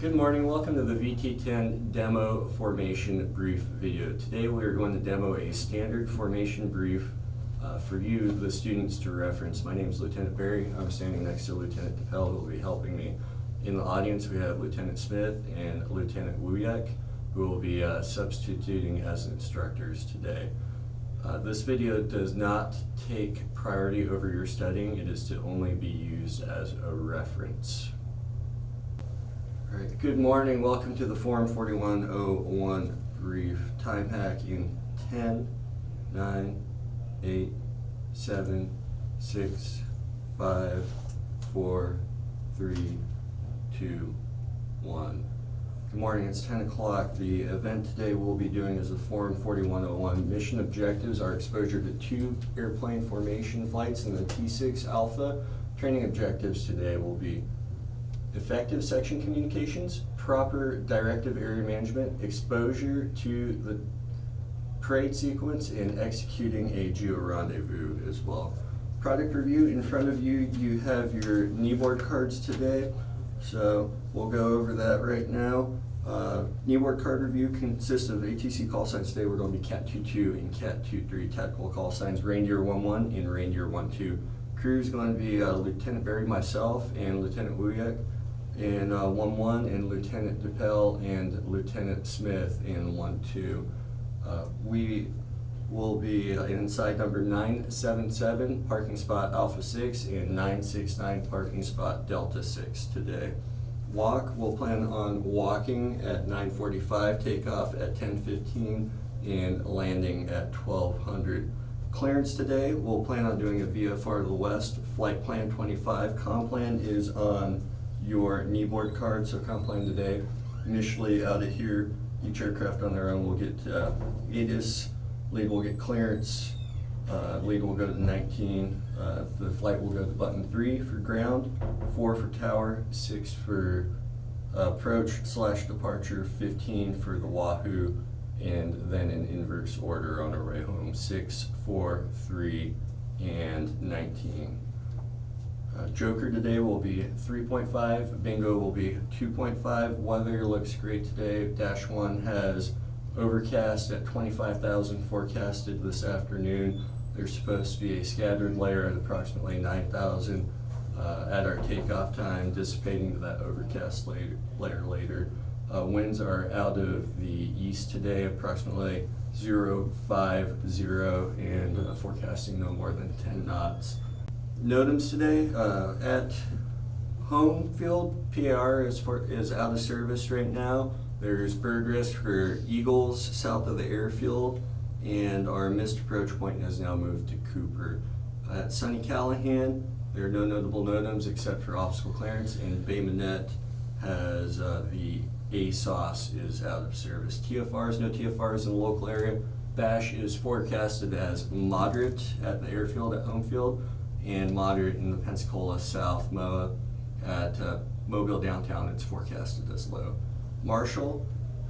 Good morning, welcome to the VT10 demo formation brief video. Today we are going to demo a standard formation brief for you, the students, to reference. My name is Lieutenant Barry. I'm standing next to Lieutenant DePel, who will be helping me. In the audience we have Lieutenant Smith and Lieutenant Wujek, who will be substituting as instructors today. This video does not take priority over your studying. It is to only be used as a reference. All right, good morning. Welcome to the Form 4101 brief. Time hack in 10, 9, 8, 7, 6, 5, 4, 3, 2, 1. Good morning, it's 10 o'clock. The event today we'll be doing is the Form 4101. Mission objectives are exposure to 2 airplane formation flights in the T-6 Alpha. Training objectives today will be effective section communications, proper directive area management, exposure to the parade sequence, and executing a geo rendezvous as well. Product review. In front of you, you have your kneeboard cards today, so we'll go over that right now. Kneeboard card review consists of ATC call signs. Today we're going to be Cat 2-2 and Cat 2-3 tactical call signs, Reindeer 1-1 and Reindeer 1-2. Crew is going to be Lieutenant Barry, myself, and Lieutenant Wujek in 1-1, and Lieutenant DePel and Lieutenant Smith in 1-2. We will be inside number 977, parking spot Alpha 6, and 969, parking spot Delta 6 today. Walk, we'll plan on walking at 9:45, takeoff at 10:15, and landing at 1200. Clearance today, we'll plan on doing a VFR to the west, flight plan 25. Com plan is on your kneeboard card, so com plan today. Initially out of here, each aircraft on their own will get ATIS, lead will get clearance, lead will go to 19, the flight will go to button 3 for ground, 4 for tower, 6 for approach/departure, 15 for the Wahoo, and then in inverse order on our way home, 6, 4, 3, and 19. Joker today will be 3.5, bingo will be 2.5. Weather looks great today. Dash 1 has overcast at 25,000 forecasted this afternoon. There's supposed to be a scattered layer at approximately 9,000 at our takeoff time, dissipating to that overcast layer later. Winds are out of the east today, approximately 0.50, and forecasting no more than 10 knots. NOTAMs today, at home field, PAR is out of service right now. There's bird risk for eagles south of the airfield, and our missed approach point has now moved to Cooper. At Sunny Callahan, there are no notable NOTAMs except for obstacle clearance, and Bay Minette has the ASOS is out of service. TFRs, no TFRs in the local area. Bash is forecasted as moderate at the airfield at home field, and moderate in the Pensacola South MOA. At Mobile downtown, it's forecasted as low. Marshall,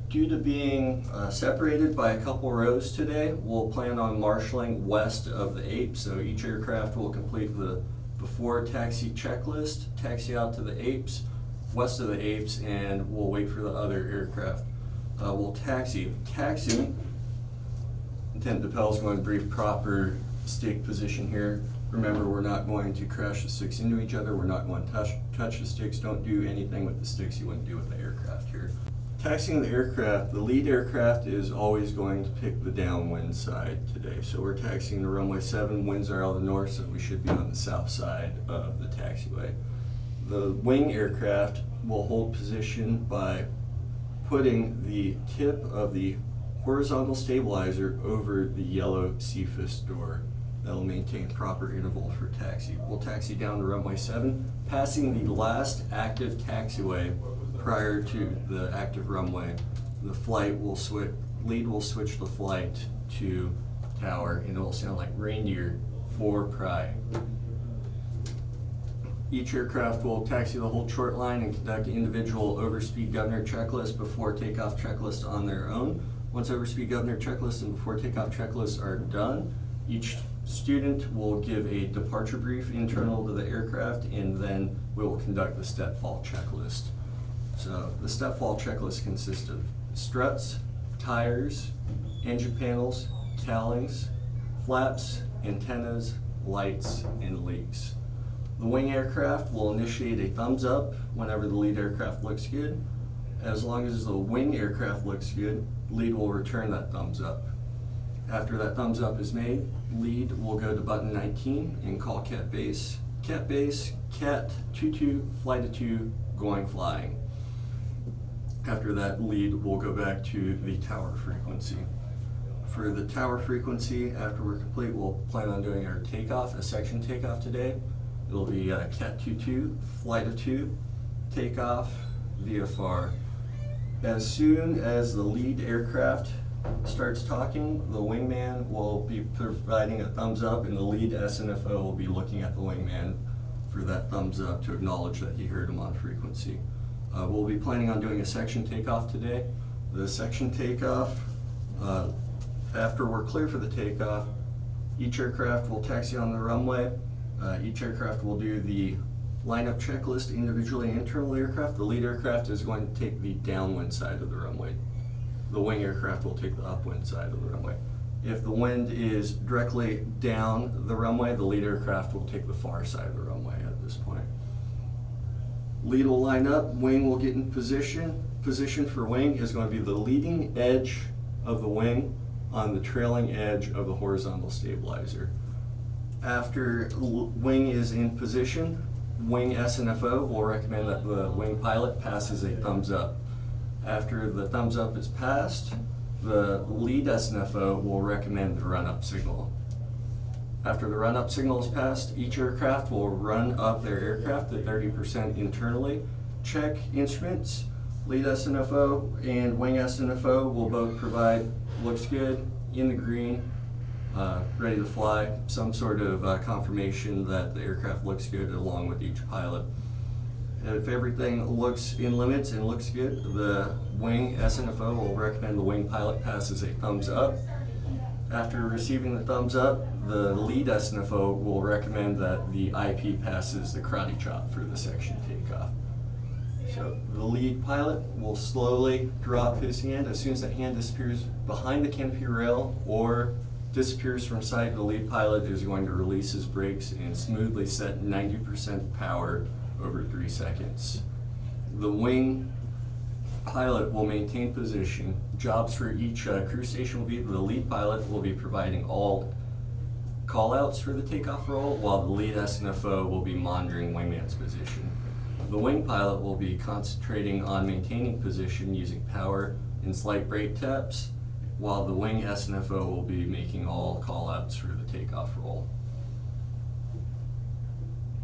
due to being separated by a couple rows today, we'll plan on marshalling west of the APE, so each aircraft will complete the before taxi checklist, taxi out to the APEs, west of the APEs, and we'll wait for the other aircraft. We'll taxi. Taxiing, Lieutenant DePel is going to brief proper stick position here. Remember, we're not going to crash the sticks into each other. We're not going to touch the sticks. Don't do anything with the sticks you wouldn't do with the aircraft here. Taxiing the aircraft, the lead aircraft is always going to pick the downwind side today. So we're taxiing the runway 7. Winds are out of the north, so we should be on the south side of the taxiway. The wing aircraft will hold position by putting the tip of the horizontal stabilizer over the yellow CFIS door. That'll maintain proper interval for taxi. We'll taxi down to runway 7, passing the last active taxiway prior to the active runway. The flight will switch, lead will switch the flight to tower, and it will sound like Reindeer 4 Pry. Each aircraft will taxi the whole short line and conduct individual overspeed governor checklist before takeoff checklist on their own. Once overspeed governor checklist and before takeoff checklists are done, each student will give a departure brief internal to the aircraft, and then we will conduct the step fall checklist. So The step fall checklist consists of struts, tires, engine panels, cowlings, flaps, antennas, lights, and leaks. The wing aircraft will initiate a thumbs up whenever the lead aircraft looks good. As long as the wing aircraft looks good, lead will return that thumbs up. After that thumbs up is made, lead will go to button 19 and call cat base. Cat base, cat 22, flight of 2, going flying. After that, lead will go back to the tower frequency. For the tower frequency, after we're complete, we'll plan on doing our takeoff, a section takeoff today. It'll be cat 22, flight of 2, takeoff, VFR. As soon as the lead aircraft starts talking, the wingman will be providing a thumbs up, and the lead SNFO will be looking at the wingman for that thumbs up to acknowledge that he heard him on frequency. We'll be planning on doing a section takeoff today. The section takeoff, after we're clear for the takeoff, each aircraft will taxi on the runway. Each aircraft will do the lineup checklist individually and internal aircraft. The lead aircraft is going to take the downwind side of the runway. The wing aircraft will take the upwind side of the runway. If the wind is directly down the runway, the lead aircraft will take the far side of the runway at this point. Lead will line up, wing will get in position. Position for wing is going to be the leading edge of the wing on the trailing edge of the horizontal stabilizer. After wing is in position, wing SNFO will recommend that the wing pilot passes a thumbs up. After the thumbs up is passed, the lead SNFO will recommend the run-up signal. After the run-up signal is passed, each aircraft will run up their aircraft at 30% internally, check instruments. Lead SNFO and wing SNFO will both provide, looks good, in the green, ready to fly, some sort of confirmation that the aircraft looks good along with each pilot. If everything looks in limits and looks good, the wing SNFO will recommend the wing pilot passes a thumbs up. After receiving the thumbs up, the lead SNFO will recommend that the IP passes the karate chop for the section takeoff. So the lead pilot will slowly drop his hand. As soon as that hand disappears behind the canopy rail or disappears from sight, the lead pilot is going to release his brakes and smoothly set 90% power over 3 seconds. The wing pilot will maintain position. Jobs for each crew station will be the lead pilot will be providing all call-outs for the takeoff roll, while the lead SNFO will be monitoring wingman's position. The wing pilot will be concentrating on maintaining position using power and slight brake taps, while the wing SNFO will be making all call-outs for the takeoff roll.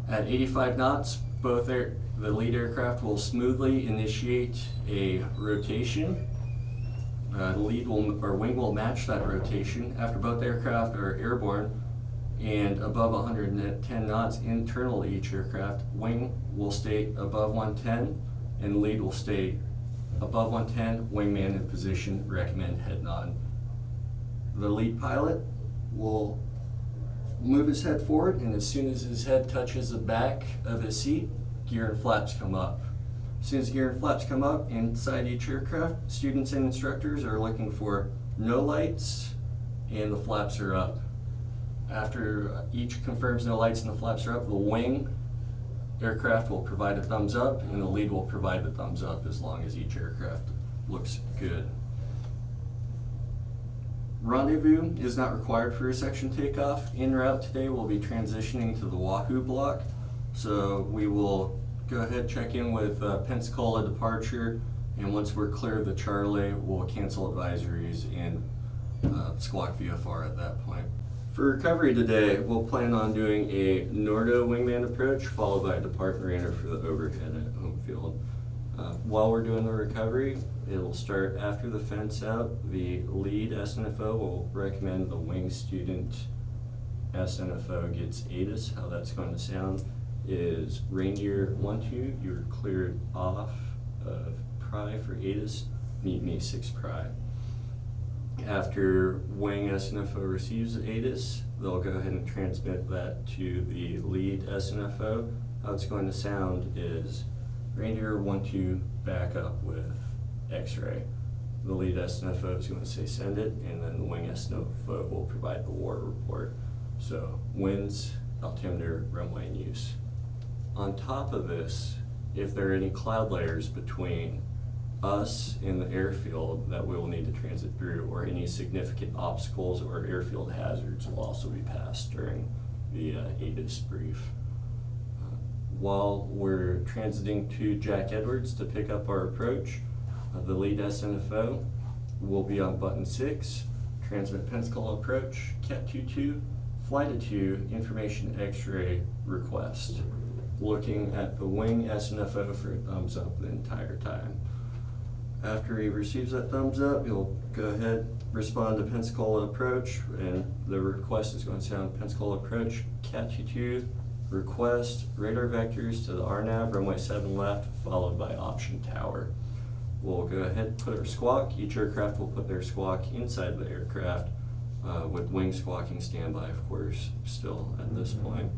At 85 knots, the lead aircraft will smoothly initiate a rotation. The wing will match that rotation. After both aircraft are airborne and above 110 knots internal to each aircraft, wing will stay above 110 and lead will stay above 110, wingman in position, recommend head nod. The lead pilot will move his head forward, and as soon as his head touches the back of his seat, gear and flaps come up. As soon as gear and flaps come up inside each aircraft, students and instructors are looking for no lights and the flaps are up. After each confirms no lights and the flaps are up, the wing aircraft will provide a thumbs up and the lead will provide the thumbs up as long as each aircraft looks good. Rendezvous is not required for a section takeoff. En route today we'll be transitioning to the Wahoo block. So we will go ahead, check in with Pensacola departure, and once we're clear of the Charlie, we'll cancel advisories and squawk VFR at that point. For recovery today, we'll plan on doing a Nordo wingman approach followed by a depart Mariner for the overhead at home field. While we're doing the recovery, it will start after the fence out. The lead SNFO will recommend the wing student SNFO gets ATIS. How that's going to sound is Reindeer 1-2, you're cleared off of Pry for ATIS, meet me 6 Pry. After wing SNFO receives ATIS, they'll go ahead and transmit that to the lead SNFO. How it's going to sound is Reindeer 1-2, back up with X-ray. The lead SNFO is going to say send it, and then the wing SNFO will provide the war report. So winds, altimeter, runway in use. On top of this, if there are any cloud layers between us and the airfield that we will need to transit through, or any significant obstacles or airfield hazards will also be passed during the ADIS brief. While we're transiting to Jack Edwards to pick up our approach, the lead SNFO will be on button 6, transmit Pensacola approach, Cat 22, flight 2, information X-ray request. Looking at the wing SNFO for a thumbs up the entire time. After he receives that thumbs up, he'll go ahead, respond to Pensacola approach, and the request is going to sound Pensacola approach, Cat 22, request, radar vectors to the RNAV, runway 7 left, followed by option tower. We'll go ahead and put our squawk. Each aircraft will put their squawk inside the aircraft, with wing squawking standby, of course, still at this point,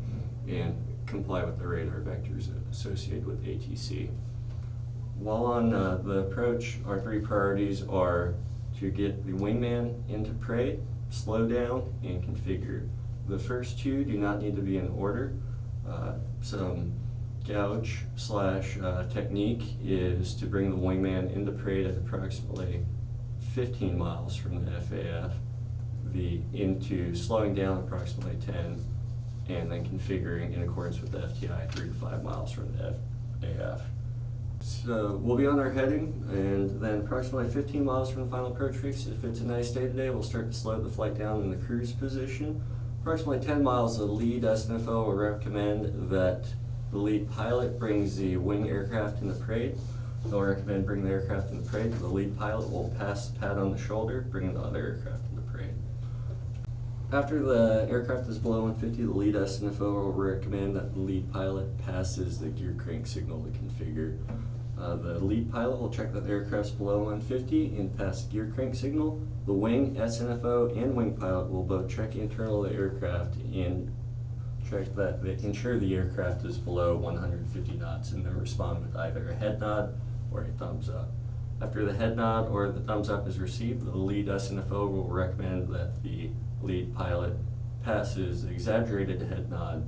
and comply with the radar vectors associated with ATC. While on the approach, our 3 priorities are to get the wingman into parade, slow down, and configure. The first 2 do not need to be in order. Some gauge / technique is to bring the wingman into parade at approximately 15 miles from the FAF, into slowing down approximately 10, and then configuring in accordance with the FTI 3 to 5 miles from the FAF. So we'll be on our heading, and then approximately 15 miles from the final approach fix. If it's a nice day today, we'll start to slow the flight down in the cruise position. Approximately 10 miles, the lead SNFO will recommend that the lead pilot brings the wing aircraft in the parade. They'll recommend bringing the aircraft in the parade. The lead pilot will pass the pat on the shoulder, bringing the other aircraft in the parade. After the aircraft is below 150, the lead SNFO will recommend that the lead pilot passes the gear crank signal to configure. The lead pilot will check that the aircraft's below 150 and pass the gear crank signal. The wing SNFO and wing pilot will both check internal of the aircraft and check that they ensure the aircraft is below 150 knots, and then respond with either a head nod or a thumbs up. After the head nod or the thumbs up is received, the lead SNFO will recommend that the lead pilot passes the exaggerated head nod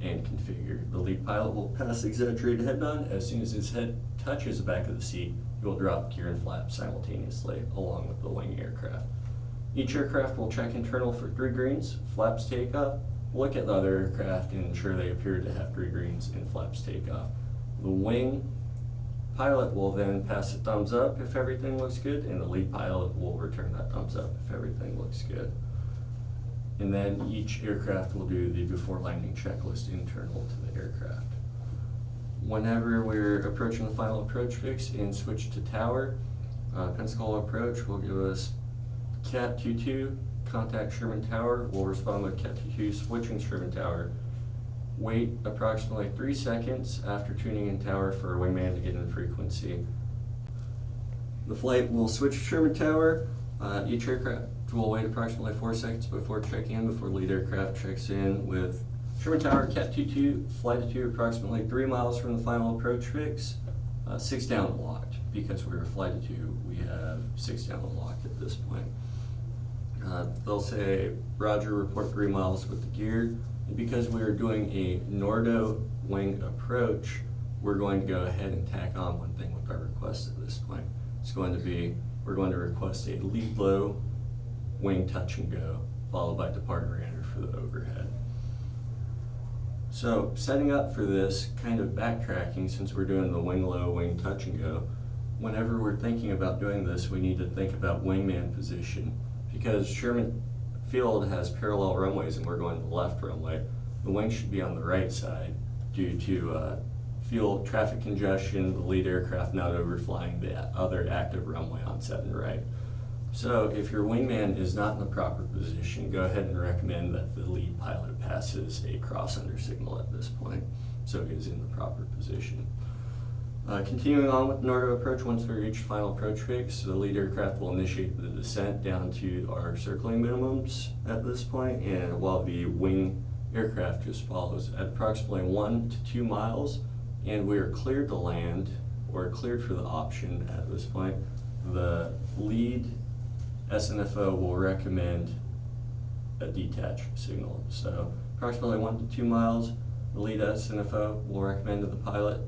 and configure. The lead pilot will pass the exaggerated head nod. As soon as his head touches the back of the seat, he will drop gear and flap simultaneously along with the wing aircraft. Each aircraft will check internal for 3 greens, flaps take off, look at the other aircraft and ensure they appear to have 3 greens and flaps take off. The wing pilot will then pass a thumbs up if everything looks good, and the lead pilot will return that thumbs up if everything looks good. And then each aircraft will do the before landing checklist internal to the aircraft. Whenever we're approaching the final approach fix and switch to tower, Pensacola approach will give us Cat 22, contact Sherman Tower. We'll respond with Cat 22, switching Sherman Tower. Wait approximately 3 seconds after tuning in tower for a wingman to get in frequency. The flight will switch to Sherman Tower. Each aircraft will wait approximately 4 seconds before checking in, before lead aircraft checks in with Sherman Tower, Cat 22, flight 2, approximately 3 miles from the final approach fix, 6 down and locked. Because we were flight 2, we have 6 down and locked at this point. They'll say, Roger, report 3 miles with the gear. And because we are doing a Nordo wing approach, we're going to go ahead and tack on one thing with our request at this point. It's going to be, we're going to request a lead low wing touch and go, followed by depart and re-enter for the overhead. So setting up for this, kind of backtracking, since we're doing the wing low, wing touch and go, whenever we're thinking about doing this, we need to think about wingman position. Because Sherman Field has parallel runways and we're going to the left runway, the wing should be on the right side due to field traffic congestion, the lead aircraft not overflying the other active runway on 7 right. So if your wingman is not in the proper position, go ahead and recommend that the lead pilot passes a cross under signal at this point, so he is in the proper position. Continuing on with the Nordo approach, once we reach final approach fix, the lead aircraft will initiate the descent down to our circling minimums at this point, and while the wing aircraft just follows at approximately 1 to 2 miles, and we are cleared to land or cleared for the option at this point. The lead SNFO will recommend a detach signal. So approximately 1 to 2 miles, the lead SNFO will recommend to the pilot,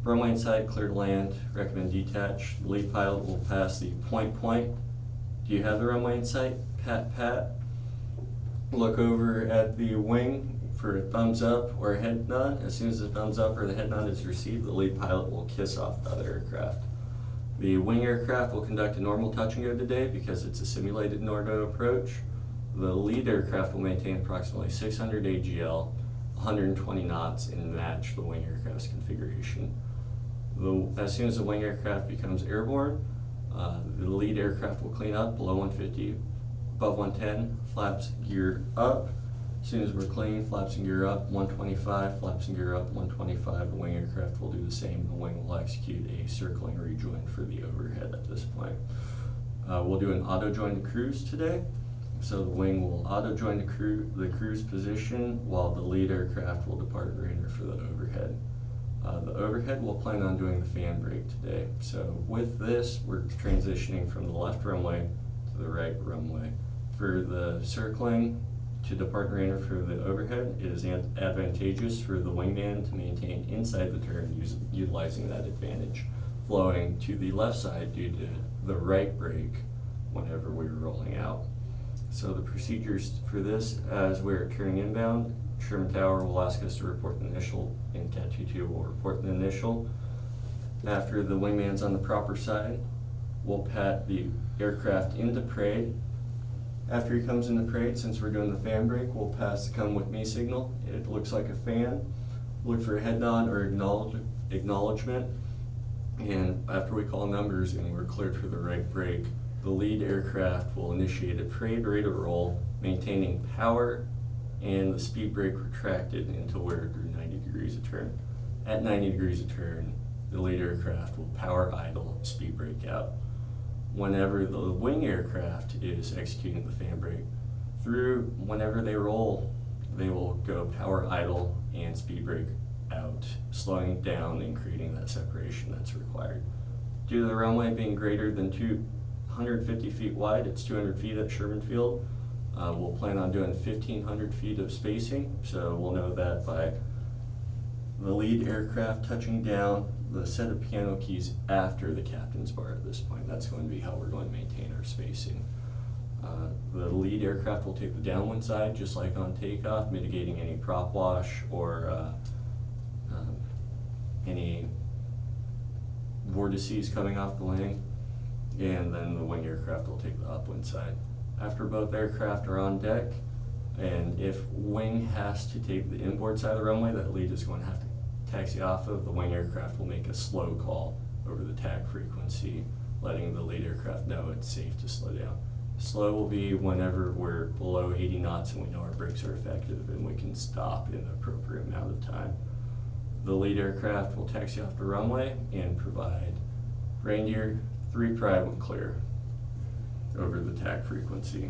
runway in sight, clear to land, recommend detach. The lead pilot will pass the point. Do you have the runway in sight? Pat. Look over at the wing for a thumbs up or a head nod. As soon as the thumbs up or the head nod is received, the lead pilot will kiss off the other aircraft. The wing aircraft will conduct a normal touch and go today because it's a simulated NORDO approach. The lead aircraft will maintain approximately 600 AGL, 120 knots, and match the wing aircraft's configuration. As soon as the wing aircraft becomes airborne, the lead aircraft will clean up below 150, above 110, flaps gear up. As soon as we're clean, flaps and gear up, 125, flaps and gear up, 125. The wing aircraft will do the same. The wing will execute a circling rejoin for the overhead at this point. We'll do an auto join to cruise today. So the wing will auto join the cruise position while the lead aircraft will depart and enter for the overhead. The overhead we'll plan on doing the fan brake today. So with this, we're transitioning from the left runway to the right runway. For the circling to depart and enter for the overhead, it is advantageous for the wingman to maintain inside the turn utilizing that advantage, flowing to the left side due to the right brake whenever we're rolling out. So the procedures for this, as we're turning inbound, Sherman Tower will ask us to report the initial, and Cat 2 will report the initial. After the wingman's on the proper side, we'll pat the aircraft into parade. After he comes into parade, since we're doing the fan brake, we'll pass the come with me signal. It looks like a fan. Look for a head nod or acknowledgement. And after we call numbers and we're cleared for the right brake, the lead aircraft will initiate a parade rate of roll, maintaining power and the speed brake retracted until we're through 90 degrees of turn. At 90 degrees of turn, the lead aircraft will power idle, speed brake out. Whenever the wing aircraft is executing the fan brake, whenever they roll, they will go power idle and speed brake out, slowing down and creating that separation that's required. Due to the runway being greater than 250 feet wide, it's 200 feet at Sherman Field. We'll plan on doing 1,500 feet of spacing, so we'll know that by the lead aircraft touching down, the set of piano keys after the captain's bar at this point. That's going to be how we're going to maintain our spacing. The lead aircraft will take the downwind side, just like on takeoff, mitigating any prop wash or any vortices coming off the wing, and then the wing aircraft will take the upwind side. After both aircraft are on deck, and if wing has to take the inboard side of the runway, that lead is going to have to taxi off of, the wing aircraft will make a slow call over the tach frequency, letting the lead aircraft know it's safe to slow down. Slow will be whenever we're below 80 knots and we know our brakes are effective and we can stop in the appropriate amount of time. The lead aircraft will taxi off the runway and provide reindeer 3 private and clear over the tach frequency.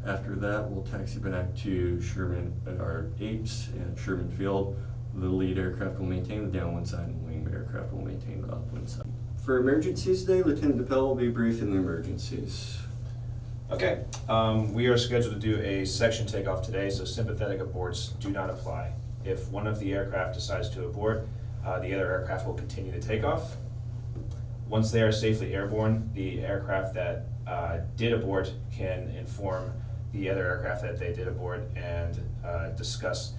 After that, we'll taxi back to Sherman, our apes at Sherman Field. The lead aircraft will maintain the downwind side and the wing aircraft will maintain the upwind side. For emergencies today, Lieutenant DePel will be briefing the emergencies. Okay, we are scheduled to do a section takeoff today, so sympathetic aborts do not apply. If one of the aircraft decides to abort, the other aircraft will continue the takeoff. Once they are safely airborne, the aircraft that did abort can inform the other aircraft that they did abort and discuss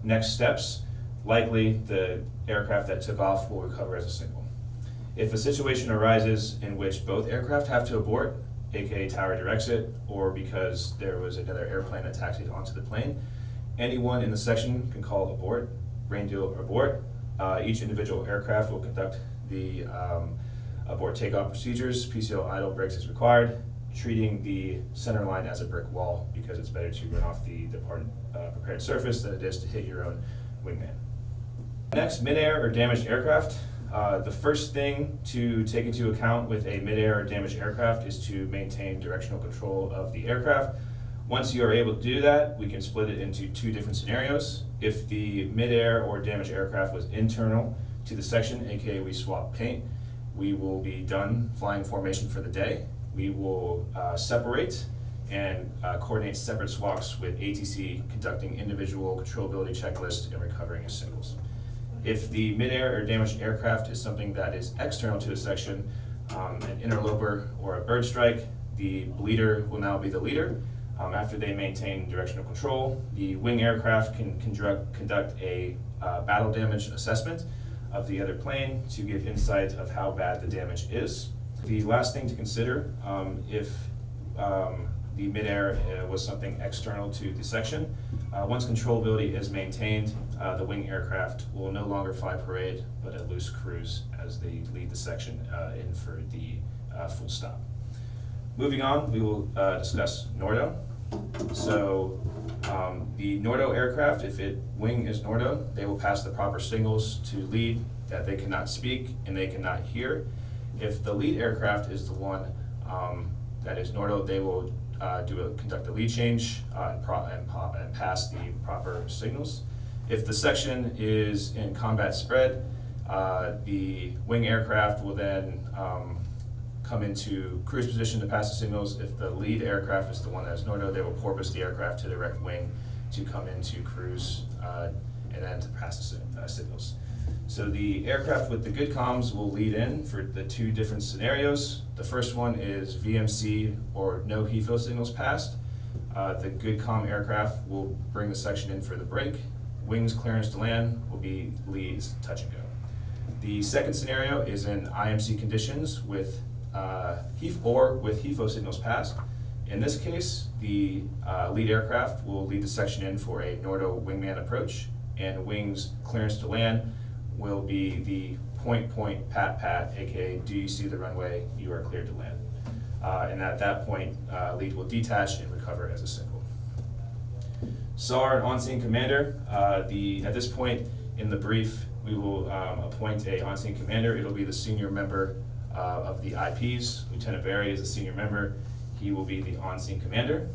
next steps. Likely, the aircraft that took off will recover as a single. If a situation arises in which both aircraft have to abort, aka tower directs it, or because there was another airplane that taxied onto the plane, anyone in the section can call abort, reindeer abort. Each individual aircraft will conduct the abort takeoff procedures. PCO idle brakes is required, treating the center line as a brick wall because it's better to run off the prepared surface than it is to hit your own wingman. Next, mid-air or damaged aircraft. The first thing to take into account with a mid-air or damaged aircraft is to maintain directional control of the aircraft. Once you are able to do that, we can split it into 2 different scenarios. If the mid-air or damaged aircraft was internal to the section, aka we swap paint. We will be done flying formation for the day. We will separate and coordinate separate swaps with ATC, conducting individual controllability checklists and recovering as singles. If the mid-air or damaged aircraft is something that is external to the section, an interloper or a bird strike, the leader will now be the leader. After they maintain directional control, the wing aircraft can conduct a battle damage assessment of the other plane to give insight of how bad the damage is. The last thing to consider, if the mid-air was something external to the section, once controllability is maintained, the wing aircraft will no longer fly parade, but a loose cruise as they lead the section in for the full stop. Moving on, we will discuss Nordo. So the Nordo aircraft, if it wing is Nordo, they will pass the proper signals to lead that they cannot speak and they cannot hear. If the lead aircraft is the one that is Nordo, they will conduct a lead change and pass the proper signals. If the section is in combat spread, the wing aircraft will then come into cruise position to pass the signals. If the lead aircraft is the one that is Nordo, they will porpoise the aircraft to the direct wing to come into cruise and then to pass the signals. So the aircraft with the good comms will lead in for the two different scenarios. The first one is VMC or no HEFO signals passed. The good comm aircraft will bring the section in for the break. Wings clearance to land will be leads touch and go. The second scenario is in IMC conditions with HEFO signals passed. In this case, the lead aircraft will lead the section in for a Nordo wingman approach, and wings clearance to land will be the point, pat, aka do you see the runway, you are cleared to land. And at that point, lead will detach and recover as a single. SAR and on-scene commander, at this point in the brief, we will appoint a on-scene commander. It'll be the senior member of the IPs. Lieutenant Barry is a senior member. He will be the on-scene commander.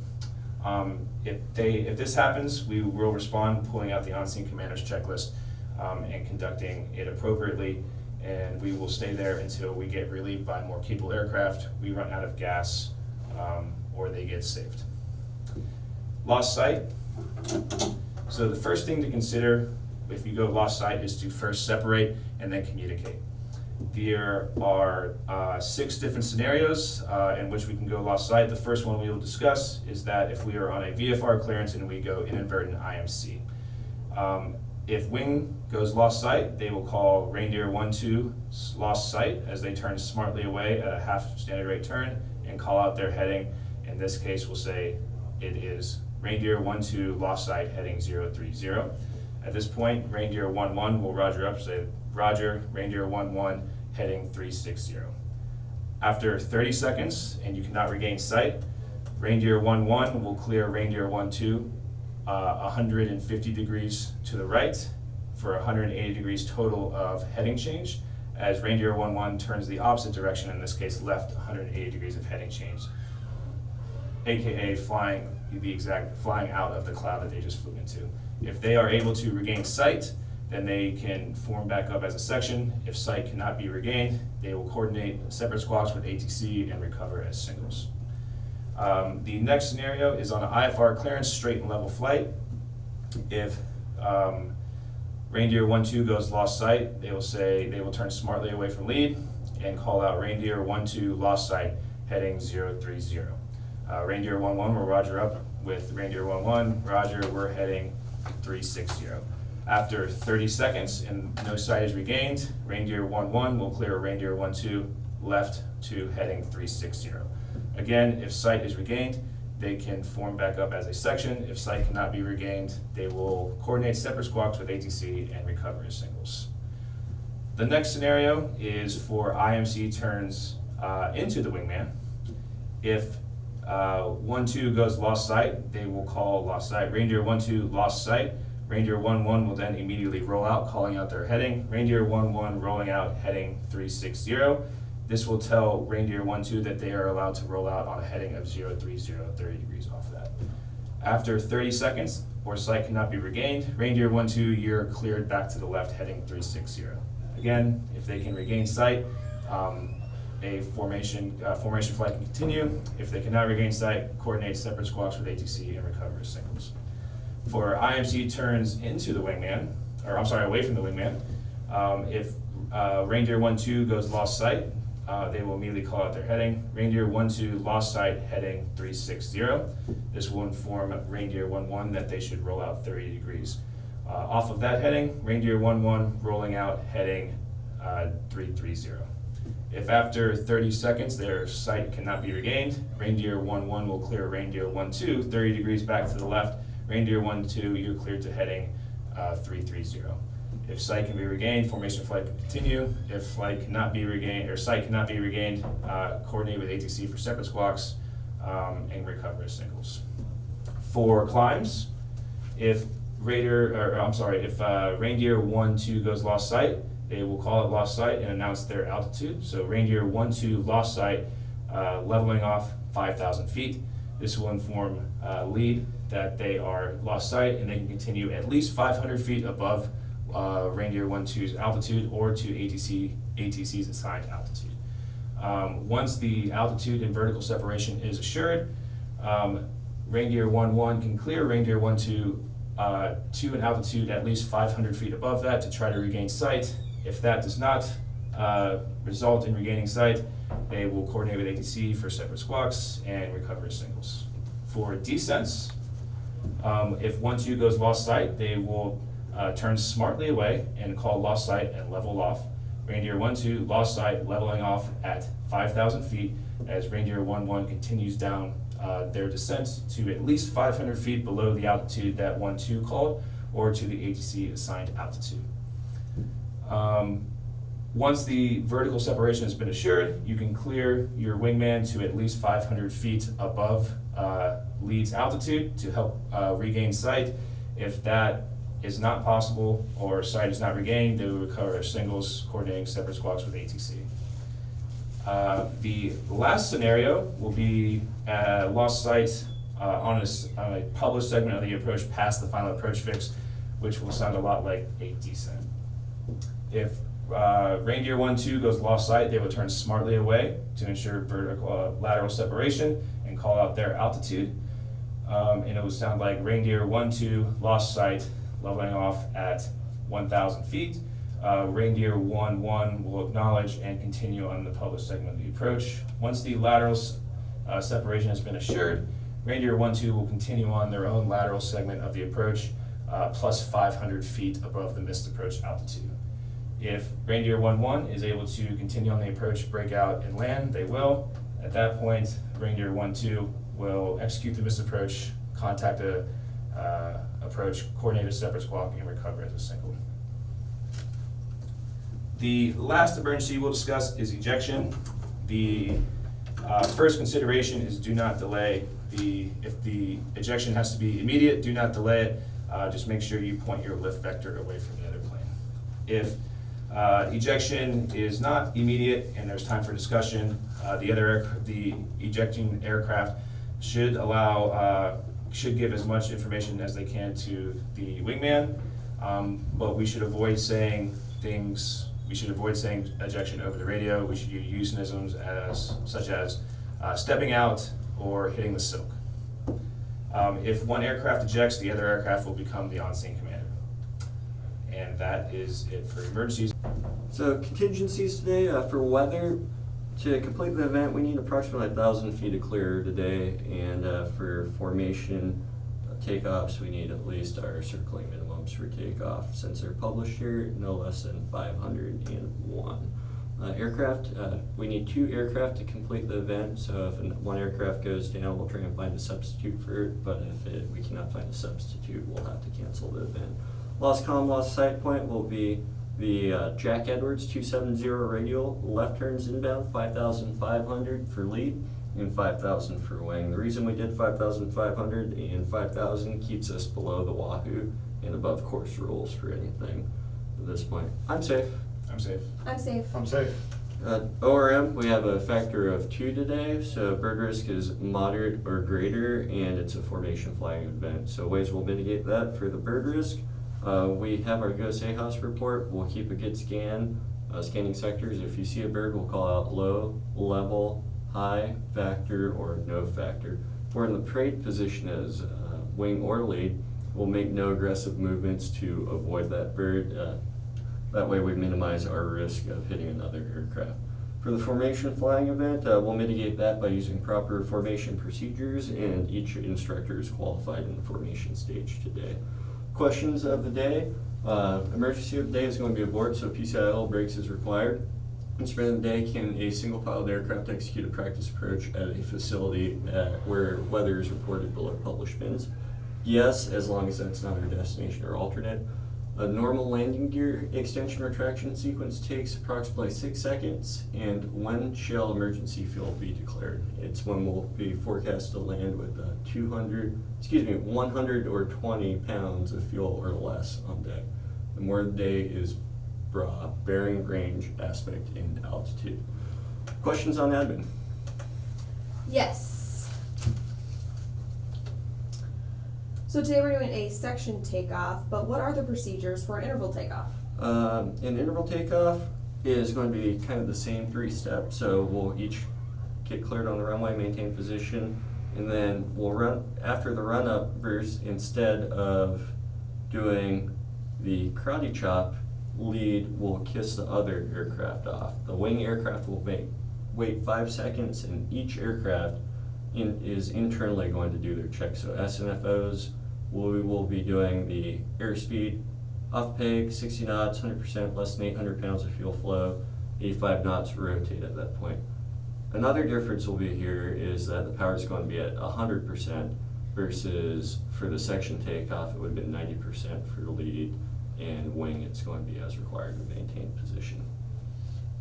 If this happens, we will respond, pulling out the on-scene commander's checklist and conducting it appropriately, and we will stay there until we get relieved by more capable aircraft, we run out of gas, or they get saved. Lost sight. So the first thing to consider if you go lost sight is to first separate and then communicate. There are 6 different scenarios in which we can go lost sight. The first one we will discuss is that if we are on a VFR clearance and we go inadvertent IMC. If wing goes lost sight, they will call reindeer 1-2 lost sight as they turn smartly away at a half standard rate turn and call out their heading. In this case, we'll say it is reindeer 1-2 lost sight heading 030. At this point, reindeer 1-1 will roger up, say roger, reindeer 1-1 heading 360. After 30 seconds and you cannot regain sight, reindeer 1-1 will clear reindeer 1-2 150 degrees to the right for 180 degrees total of heading change, as reindeer 1-1 turns the opposite direction, in this case left 180 degrees of heading change, aka flying out of the cloud that they just flew into. If they are able to regain sight, then they can form back up as a section. If sight cannot be regained, they will coordinate separate squads with ATC and recover as singles. The next scenario is on an IFR clearance, straight and level flight. If reindeer 1-2 goes lost sight, they will turn smartly away from lead and call out reindeer 1-2 lost sight heading 030. Reindeer 1-1 will roger up with reindeer 1-1, roger, we're heading 360. After 30 seconds and no sight is regained, reindeer 1-1 will clear reindeer 1-2 left to heading 360. Again, if sight is regained, they can form back up as a section. If sight cannot be regained, they will coordinate separate squawks with ATC and recover as singles. The next scenario is for IMC turns into the wingman. If 1-2 goes lost sight, they will call lost sight. Reindeer 1-2 lost sight. Reindeer 1-1 will then immediately roll out, calling out their heading. Reindeer 1-1 rolling out, heading 360. This will tell reindeer 1-2 that they are allowed to roll out on a heading of 030, 30 degrees off that. After 30 seconds, or sight cannot be regained, reindeer 1-2, you're cleared back to the left, heading 360. Again, if they can regain sight, a formation flight can continue. If they cannot regain sight, coordinate separate squawks with ATC and recover as singles. For IMC turns into the wingman, or I'm sorry, away from the wingman, if Reindeer 1-2 goes lost sight, they will immediately call out their heading. Reindeer 1-2 lost sight, heading 360. This will inform Reindeer 1-1 that they should roll out 30 degrees. Off of that heading, Reindeer 1-1 rolling out heading 330. If after 30 seconds their sight cannot be regained, Reindeer 1-1 will clear Reindeer 1-2 30 degrees back to the left. Reindeer 1-2, you're cleared to heading 330. If sight can be regained, formation flight can continue. If flight cannot be regained, or sight cannot be regained, coordinate with ATC for separate squawks and recover as singles. For climbs, if Reindeer 1-2 goes lost sight, they will call it lost sight and announce their altitude. So Reindeer 1-2 lost sight, leveling off 5,000 feet. This will inform lead that they are lost sight and they can continue at least 500 feet above Reindeer 1-2's altitude or to ATC's assigned altitude. Once the altitude and vertical separation is assured, Reindeer 1-1 can clear Reindeer 1-2 to an altitude at least 500 feet above that to try to regain sight. If that does not result in regaining sight, they will coordinate with ATC for separate squawks and recover as singles. For descents, if 1-2 goes lost sight, they will turn smartly away and call lost sight and level off. Reindeer 1-2 lost sight, leveling off at 5,000 feet as Reindeer 1-1 continues down their descent to at least 500 feet below the altitude that 1-2 called or to the ATC assigned altitude. Once the vertical separation has been assured, you can clear your wingman to at least 500 feet above lead's altitude to help regain sight. If that is not possible or sight is not regained, they will recover as singles, coordinating separate squawks with ATC. The last scenario will be lost sight on a published segment of the approach past the final approach fix, which will sound a lot like a descent. If Reindeer 1-2 goes lost sight, they will turn smartly away to ensure vertical lateral separation and call out their altitude. And it will sound like Reindeer 1-2 lost sight, leveling off at 1,000 feet. Reindeer 1-1 will acknowledge and continue on the published segment of the approach. Once the lateral separation has been assured, Reindeer 1-2 will continue on their own lateral segment of the approach plus 500 feet above the missed approach altitude. If Reindeer 1-1 is able to continue on the approach, break out, and land, they will. At that point, Reindeer 1-2 will execute the missed approach, contact a approach, coordinate a separate squawk, and recover as a single. The last emergency we'll discuss is ejection. The first consideration is do not delay. If the ejection has to be immediate, do not delay it. Just make sure you point your lift vector away from the other plane. If ejection is not immediate and there's time for discussion, the ejecting aircraft should give as much information as they can to the wingman, but we should avoid saying things. We should avoid saying ejection over the radio. We should use euphemisms such as stepping out or hitting the silk. If one aircraft ejects, the other aircraft will become the on-scene commander. And that is it for emergencies. So contingencies today for weather. To complete the event, we need approximately 1,000 feet of clear today, and for formation takeoffs, we need at least our circling minimums for takeoff. Since they're published here, no less than 501. Aircraft, we need 2 aircraft to complete the event, so if one aircraft goes down, we'll try and find a substitute for it, but if we cannot find a substitute, we'll have to cancel the event. Lost comm, lost sight point will be the Jack Edwards 270 radial, left turns inbound, 5,500 for lead and 5,000 for wing. The reason we did 5,500 and 5,000 keeps us below the Wahoo and above course rules for anything at this point. I'm safe. I'm safe. I'm safe. I'm safe. ORM, we have a factor of 2 today, so bird risk is moderate or greater, and it's a formation flying event. So ways we'll mitigate that for the bird risk. We have our Go Say House report. We'll keep a good scan scanning sectors. If you see a bird, we'll call out low, level, high, factor, or no factor. If we're in the parade position as wing or lead, we'll make no aggressive movements to avoid that bird. That way we minimize our risk of hitting another aircraft. For the formation flying event, we'll mitigate that by using proper formation procedures, and each instructor is qualified in the formation stage today. Questions of the day. Emergency of the day is going to be abort, so PCIL brakes is required. Instrument of the day, can a single pilot aircraft execute a practice approach at a facility where weather is reported below published bins? Yes, as long as that's not our destination or alternate. A normal landing gear extension retraction sequence takes approximately 6 seconds, and when shall emergency fuel be declared? It's when we'll be forecast to land with 100 or 20 pounds of fuel or less on deck. The more the day is bra, bearing, range, aspect, and altitude. Questions on admin? Yes. So today we're doing a section takeoff, but what are the procedures for an interval takeoff? An interval takeoff is going to be kind of the same 3 steps. So we'll each get cleared on the runway, maintain position, and then we'll run after the run up versus instead of doing the karate chop, lead will kiss the other aircraft off. The wing aircraft will wait 5 seconds, and each aircraft is internally going to do their check. So SNFOs, we will be doing the airspeed, off peg, 60 knots, 100%, less than 800 pounds of fuel flow, 85 knots, rotate at that point. Another difference will be here is that the power is going to be at 100% versus for the section takeoff it would have been 90% for the lead, and wing it's going to be as required to maintain position.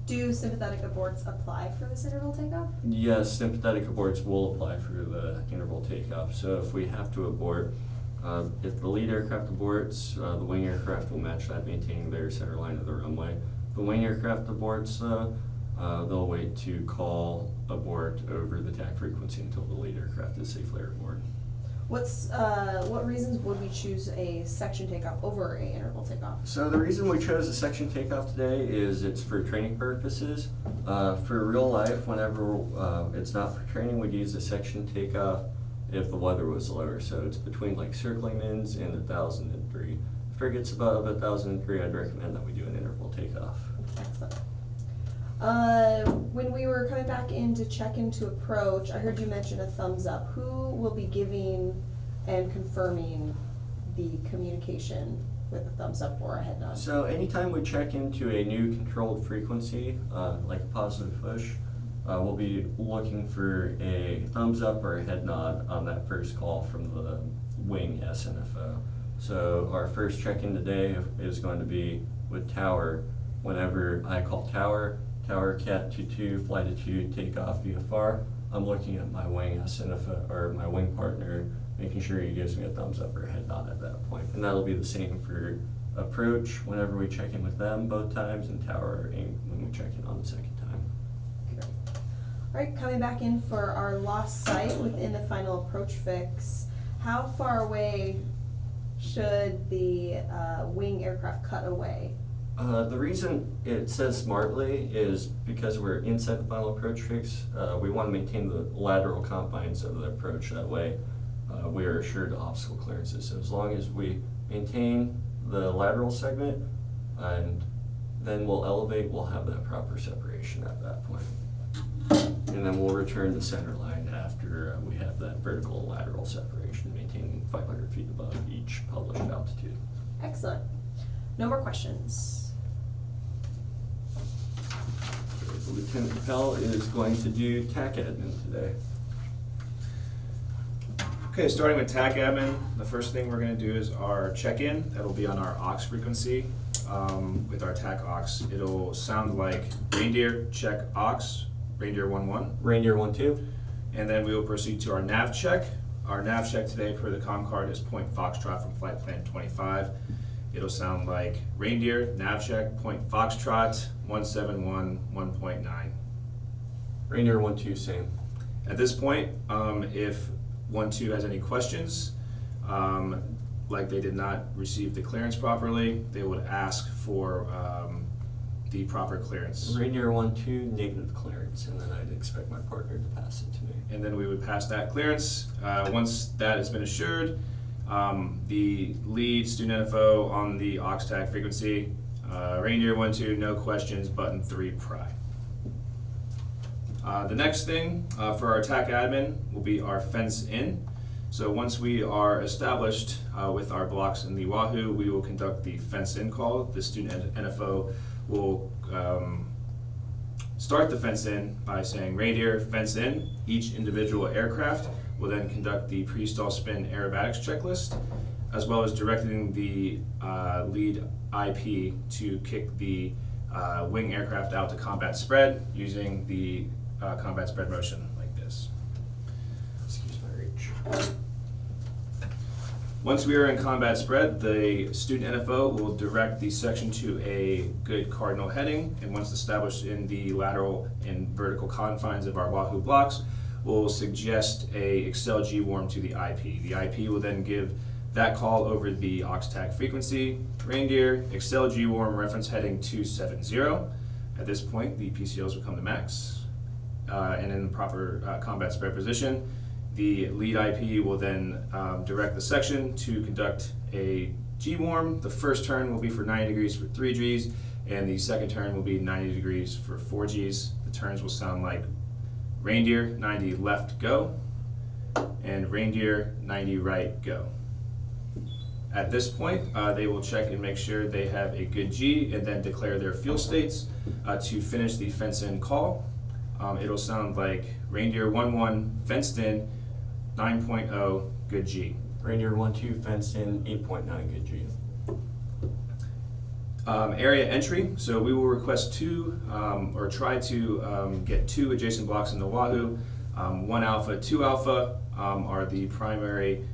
Do sympathetic aborts apply for this interval takeoff? Yes, sympathetic aborts will apply for the interval takeoff. So if we have to abort, if the lead aircraft aborts, the wing aircraft will match that, maintaining their center line of the runway. If the wing aircraft aborts, they'll wait to call abort over the TAC frequency until the lead aircraft is safely aboard. What reasons would we choose a section takeoff over a interval takeoff? So the reason we chose a section takeoff today is it's for training purposes. For real life, whenever it's not for training, we'd use a section takeoff if the weather was lower. So it's between like circling mins and 1,003. If it gets above 1,003, I'd recommend that we do an interval takeoff. Excellent. When we were coming back in to check into approach, I heard you mention a thumbs up. Who will be giving and confirming the communication with a thumbs up or a head nod? So anytime we check into a new controlled frequency, like a positive push, we'll be looking for a thumbs up or a head nod on that first call from the wing SNFO. So our first check-in today is going to be with tower. Whenever I call tower, Cat 22, flight attitude, takeoff VFR, I'm looking at my wing SNFO, or my wing partner, making sure he gives me a thumbs up or a head nod at that point. And that'll be the same for approach whenever we check in with them both times, and tower or aim when we check in on the second time. Great. All right, coming back in for our lost sight within the final approach fix, how far away should the wing aircraft cut away? The reason it says smartly is because we're inside the final approach fix. We want to maintain the lateral confines of the approach. That way we are assured of obstacle clearances. So as long as we maintain the lateral segment and then we'll elevate, we'll have that proper separation at that point. And then we'll return the center line after we have that vertical and lateral separation, maintaining 500 feet above each published altitude. Excellent. No more questions. Lieutenant Capel is going to do TAC admin today. Okay, starting with TAC admin, the first thing we're going to do is our check-in. That'll be on our aux frequency with our TAC aux. It'll sound like reindeer check aux, reindeer 1-1. Reindeer 1-2. And then we will proceed to our nav check. Our nav check today per the comm card is point Foxtrot from flight plan 25. It'll sound like reindeer, nav check, point Foxtrot, 171, 1.9. Reindeer 1-2, same. At this point, if 1-2 has any questions, like they did not receive the clearance properly, they would ask for the proper clearance. Reindeer 1-2, negative clearance, and then I'd expect my partner to pass it to me. And then we would pass that clearance. Once that has been assured, the lead student NFO on the aux tag frequency, Reindeer 1-2, no questions, button 3, pry. The next thing for our TAC admin will be our fence in. So once we are established with our blocks in the Wahoo, we will conduct the fence in call. The student NFO will start the fence in by saying Reindeer, fence in. Each individual aircraft will then conduct the pre-stall spin aerobatics checklist, as well as directing the lead IP to kick the wing aircraft out to combat spread using the combat spread motion like this. Excuse my reach. Once we are in combat spread, the student NFO will direct the section to a good cardinal heading, and once established in the lateral and vertical confines of our Wahoo blocks, we'll suggest a Excel GWARM to the IP. The IP will then give that call over the aux tag frequency, Reindeer, Excel GWARM reference heading 270. At this point, the PCLs will come to max, and in the proper combat spread position. The lead IP will then direct the section to conduct a GWARM. The first turn will be for 90 degrees for 3 Gs, and the second turn will be 90 degrees for 4 Gs. The turns will sound like Reindeer, 90 left, go, and Reindeer, 90 right, go. At this point, they will check and make sure they have a good G and then declare their fuel states to finish the fence-in call. It'll sound like Reindeer 1-1, fenced in, 9.0, good G. Reindeer 1-2, fenced in, 8.9, good G. Area entry, so we will request two, or try to get 2 adjacent blocks in the Wahoo. 1 alpha, 2 alpha are the primary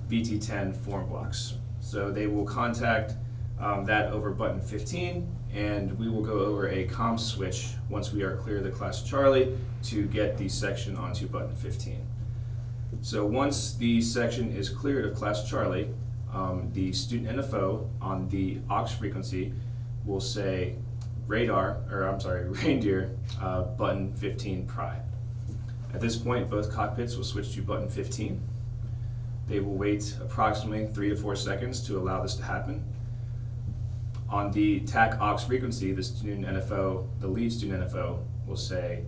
VT10 form blocks. So they will contact that over button 15, and we will go over a comm switch once we are clear of the class Charlie to get the section onto button 15. So once the section is cleared of class Charlie, the student NFO on the aux frequency will say Reindeer, button 15, pry. At this point, both cockpits will switch to button 15. They will wait approximately 3 to 4 seconds to allow this to happen. On the TAC aux frequency, the student NFO, the lead student NFO, will say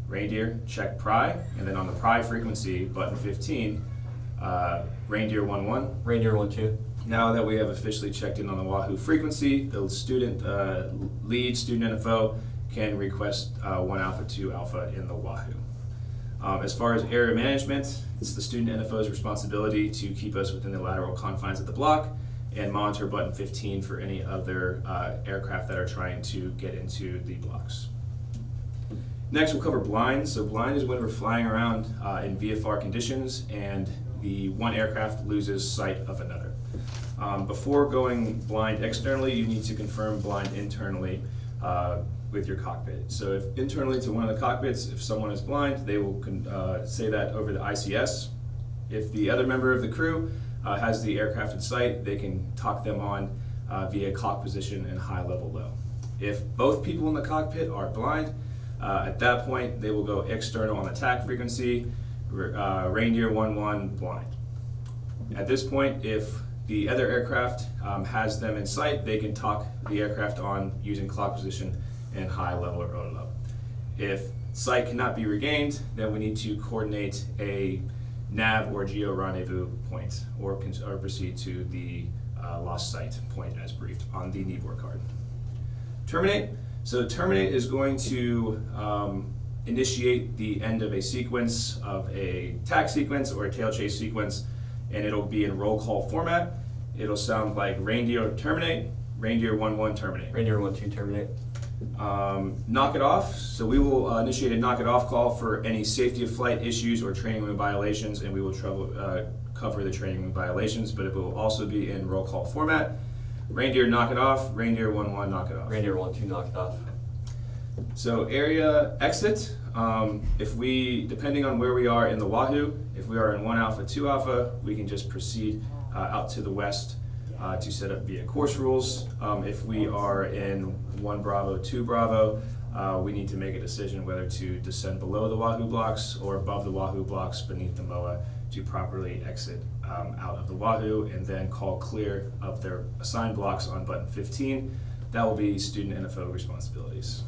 Reindeer, check pry, and then on the pry frequency, button 15, Reindeer 1-1. Reindeer 1-2. Now that we have officially checked in on the Wahoo frequency, the student lead student NFO can request 1 alpha, 2 alpha in the Wahoo. As far as area management, it's the student NFO's responsibility to keep us within the lateral confines of the block and monitor button 15 for any other aircraft that are trying to get into the blocks. Next, we'll cover blind. So blind is when we're flying around in VFR conditions and the one aircraft loses sight of another. Before going blind externally, you need to confirm blind internally with your cockpit. So if internally to one of the cockpits, if someone is blind, they will say that over the ICS. If the other member of the crew has the aircraft in sight, they can talk them on via cock position and high level low. If both people in the cockpit are blind, at that point they will go external on the TAC frequency, Reindeer 1-1, blind. At this point, if the other aircraft has them in sight, they can talk the aircraft on using clock position and high level or low. If sight cannot be regained, then we need to coordinate a nav or geo rendezvous point or proceed to the lost sight point as briefed on the kneeboard card. Terminate. So terminate is going to initiate the end of a sequence of a TAC sequence or a tail chase sequence, and it'll be in roll call format. It'll sound like Reindeer terminate, Reindeer 1-1 terminate. Reindeer 1-2, terminate. Knock it off. So we will initiate a knock it off call for any safety of flight issues or training wing violations, and we will cover the training wing violations, but it will also be in roll call format. Reindeer knock it off, Reindeer 1-1 knock it off. Reindeer 1-2, knock it off. So area exit, if we, depending on where we are in the Wahoo, if we are in 1 alpha, 2 alpha, we can just proceed out to the west to set up via course rules. If we are in 1 Bravo, 2 Bravo, we need to make a decision whether to descend below the Wahoo blocks or above the Wahoo blocks beneath the MOA to properly exit out of the Wahoo and then call clear of their assigned blocks on button 15. That will be student NFO responsibilities.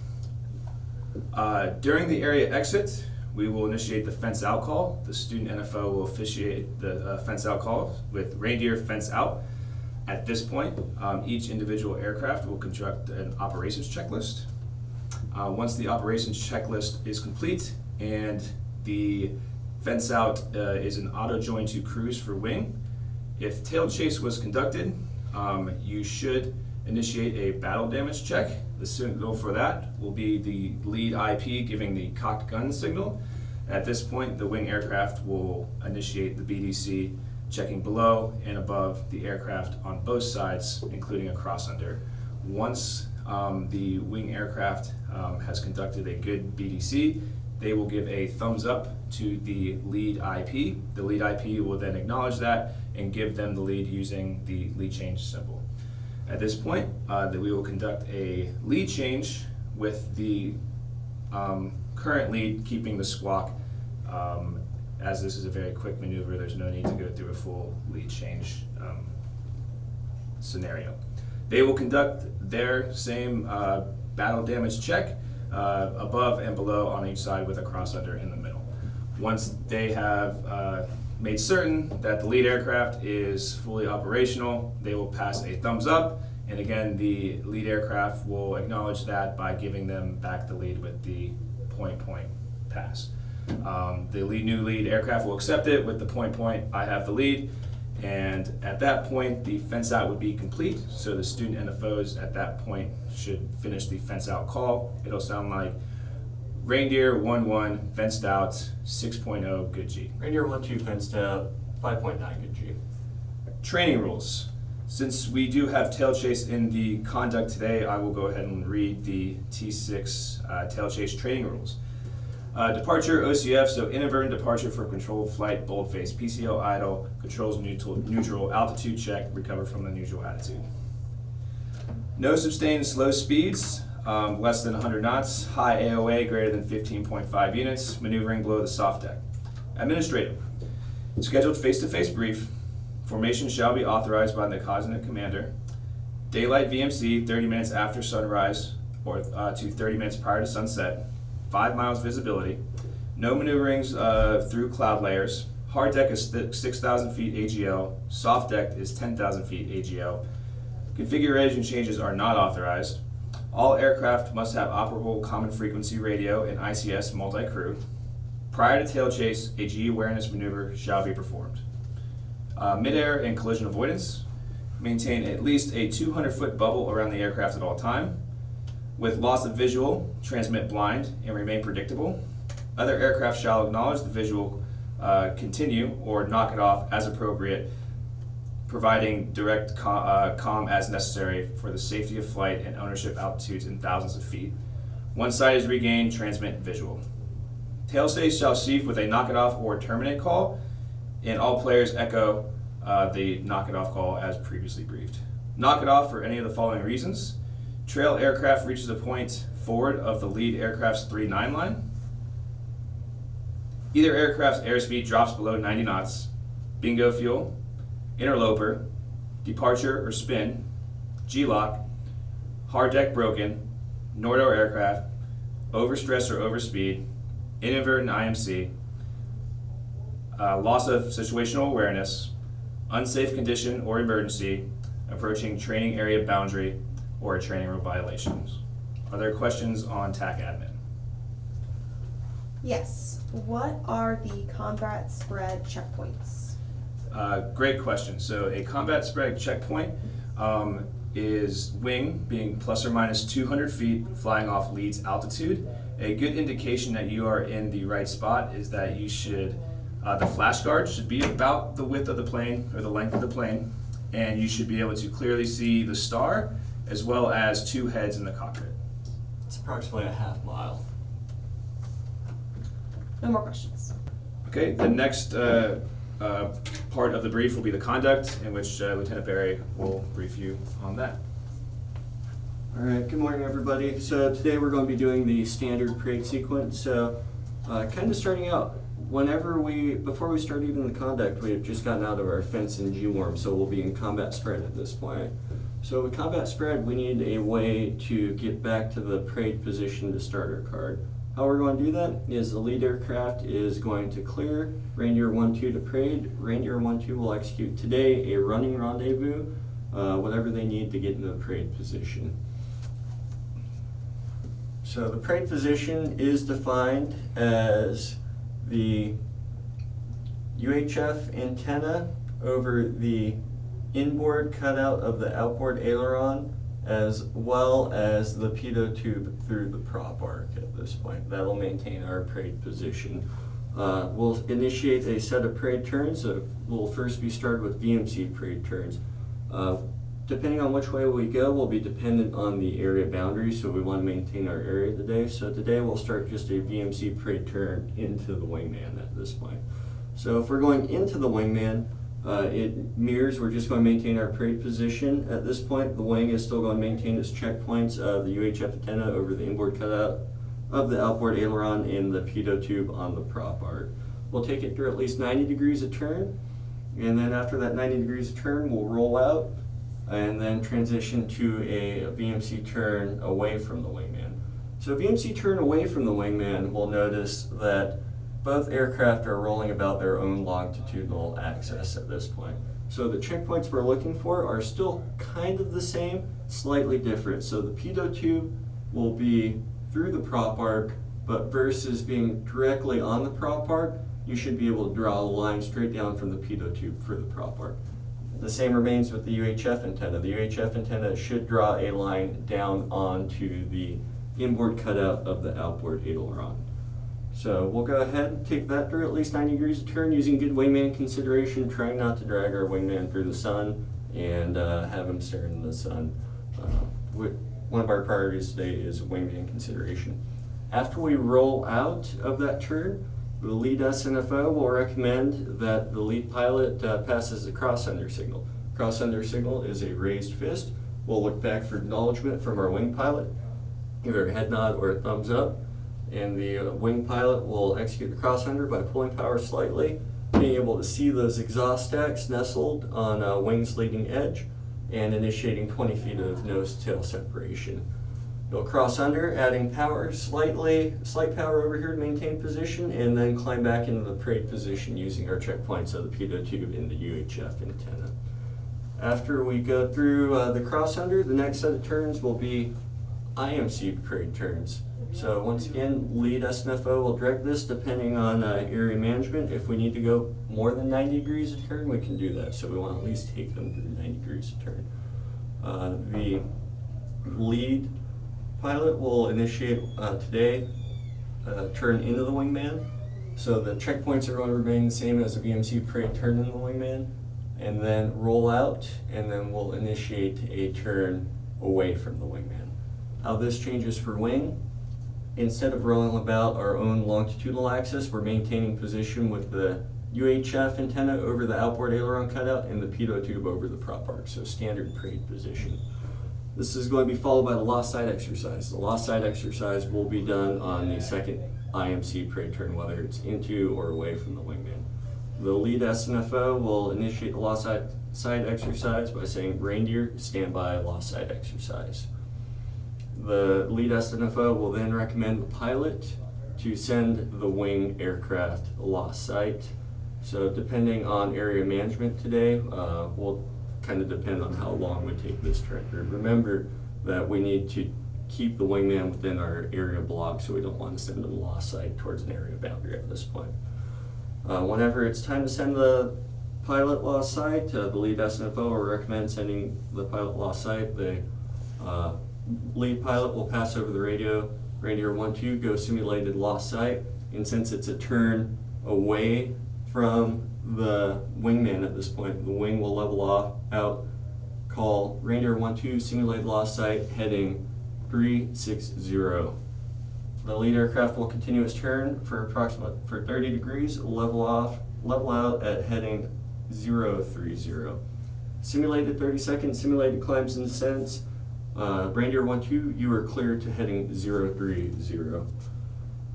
During the area exit, we will initiate the fence out call. The student NFO will officiate the fence out call with reindeer fence out. At this point, each individual aircraft will conduct an operations checklist. Once the operations checklist is complete and the fence out is an auto join to cruise for wing, if tail chase was conducted, you should initiate a battle damage check. The signal for that will be the lead IP giving the cocked gun signal. At this point, the wing aircraft will initiate the BDC, checking below and above the aircraft on both sides, including a cross under. Once the wing aircraft has conducted a good BDC, they will give a thumbs up to the lead IP. The lead IP will then acknowledge that and give them the lead using the lead change symbol. At this point, we will conduct a lead change with the current lead keeping the squawk. As this is a very quick maneuver, there's no need to go through a full lead change scenario. They will conduct their same battle damage check above and below on each side with a cross under in the middle. Once they have made certain that the lead aircraft is fully operational, they will pass a thumbs up, and again the lead aircraft will acknowledge that by giving them back the lead with the point pass. The new lead aircraft will accept it with the point, I have the lead, and at that point the fence out would be complete, so the student NFOs at that point should finish the fence out call. It'll sound like Reindeer 1-1 fenced out 6.0 good G. Reindeer 1-2 fenced out 5.9 good G. Training rules. Since we do have tail chase in the conduct today, I will go ahead and read the T6 tail chase training rules. Departure OCF, so inadvertent departure for controlled flight, boldface, PCL idle, controls neutral, altitude check, recover from unusual attitude. No sustained slow speeds, less than 100 knots, high AOA greater than 15.5 units, maneuvering below the soft deck. Administrative. Scheduled face-to-face brief. Formation shall be authorized by the cognate commander. Daylight VMC 30 minutes after sunrise or to 30 minutes prior to sunset. 5 miles visibility. No maneuverings through cloud layers. Hard deck is 6,000 feet AGL. Soft deck is 10,000 feet AGL. Configuration changes are not authorized. All aircraft must have operable common frequency radio and ICS multi-crew. Prior to tail chase, a G awareness maneuver shall be performed. Mid-air and collision avoidance. Maintain at least a 200-foot bubble around the aircraft at all time. With loss of visual, transmit blind and remain predictable. Other aircraft shall acknowledge the visual, continue, or knock it off as appropriate, providing direct comm as necessary for the safety of flight and ownership altitudes in thousands of feet. Once sight is regained, transmit visual. Tail stays shall sheaf with a knock it off or terminate call, and all players echo the knock it off call as previously briefed. Knock it off for any of the following reasons. Trail aircraft reaches a point forward of the lead aircraft's 3-9 line. Either aircraft's airspeed drops below 90 knots. Bingo fuel. Interloper. Departure or spin. G-lock. Hard deck broken. Nordor aircraft. Overstress or overspeed. Inadvertent IMC. Loss of situational awareness. Unsafe condition or emergency. Approaching training area boundary, or a training rule violations. Are there questions on TAC admin? Yes. What are the combat spread checkpoints? Great question. So a combat spread checkpoint is wing being plus or minus 200 feet flying off lead's altitude. A good indication that you are in the right spot is that you should, the flash guard should be about the width of the plane or the length of the plane, and you should be able to clearly see the star as well as 2 heads in the cockpit. It's approximately a half mile. No more questions. Okay, the next part of the brief will be the conduct, in which Lieutenant Barry will brief you on that. All right, good morning, everybody. So today we're going to be doing the standard parade sequence. So kind of starting out, before we start even the conduct, we have just gotten out of our fence and G-warm, so we'll be in combat spread at this point. So with combat spread, we need a way to get back to the parade position to start our card. How we're going to do that is the lead aircraft is going to clear Reindeer 1-2 to parade. Reindeer 1-2 will execute today a running rendezvous, whatever they need to get into the parade position. So the parade position is defined as the UHF antenna over the inboard cutout of the outboard aileron, as well as the pitot tube through the prop arc at this point. That'll maintain our parade position. We'll initiate a set of parade turns. We'll first be started with VMC parade turns. Depending on which way we go will be dependent on the area boundary, so we want to maintain our area today. So today we'll start just a VMC parade turn into the wingman at this point. So if we're going into the wingman, it mirrors, we're just going to maintain our parade position. At this point, the wing is still going to maintain its checkpoints of the UHF antenna over the inboard cutout of the outboard aileron and the pitot tube on the prop arc. We'll take it through at least 90 degrees a turn, and then after that 90 degrees a turn, we'll roll out and then transition to a VMC turn away from the wingman. So VMC turn away from the wingman, we'll notice that both aircraft are rolling about their own longitudinal axis at this point. So the checkpoints we're looking for are still kind of the same, slightly different. So the pitot tube will be through the prop arc, but versus being directly on the prop arc, you should be able to draw a line straight down from the pitot tube for the prop arc. The same remains with the UHF antenna. The UHF antenna should draw a line down onto the inboard cutout of the outboard aileron. So we'll go ahead and take that through at least 90 degrees a turn using good wingman consideration, trying not to drag our wingman through the sun and have him stare into the sun. One of our priorities today is wingman consideration. After we roll out of that turn, the lead SNFO will recommend that the lead pilot passes the cross-under signal. Cross-under signal is a raised fist. We'll look back for acknowledgement from our wing pilot, either a head nod or a thumbs up, and the wing pilot will execute the cross-under by pulling power slightly, being able to see those exhaust stacks nestled on wing's leading edge, and initiating 20 feet of nose-to-tail separation. You'll cross under, adding power, slight power over here to maintain position, and then climb back into the parade position using our checkpoints of the pitot tube and the UHF antenna. After we go through the cross under, the next set of turns will be IMC parade turns. So once again, lead SNFO will direct this depending on area management. If we need to go more than 90 degrees a turn, we can do that. So we want to at least take them through 90 degrees a turn. The lead pilot will initiate today turn into the wingman. So the checkpoints are going to remain the same as a VMC parade turn into the wingman, and then roll out, and then we'll initiate a turn away from the wingman. How this changes for wing: instead of rolling about our own longitudinal axis, we're maintaining position with the UHF antenna over the outboard aileron cutout and the pitot tube over the prop arc, so standard parade position. This is going to be followed by the lost sight exercise. The lost sight exercise will be done on the second IMC parade turn, whether it's into or away from the wingman. The lead SNFO will initiate the lost sight exercise by saying, "Reindeer, stand by, lost sight exercise." The lead SNFO will then recommend the pilot to send the wing aircraft lost sight. So depending on area management today, will kind of depend on how long we take this turn through. Remember that we need to keep the wingman within our area block, so we don't want to send them lost sight towards an area boundary at this point. Whenever it's time to send the pilot lost sight, the lead SNFO will recommend sending the pilot lost sight. The lead pilot will pass over the radio, Reindeer 1-2, go simulated lost sight, and since it's a turn away from the wingman at this point, the wing will level out, call Reindeer 1-2, simulated lost sight, heading 360. The lead aircraft will continue its turn for 30 degrees, level out at heading 030. Simulated 30 seconds, simulated climbs and descents. Reindeer 1-2, you are cleared to heading 030.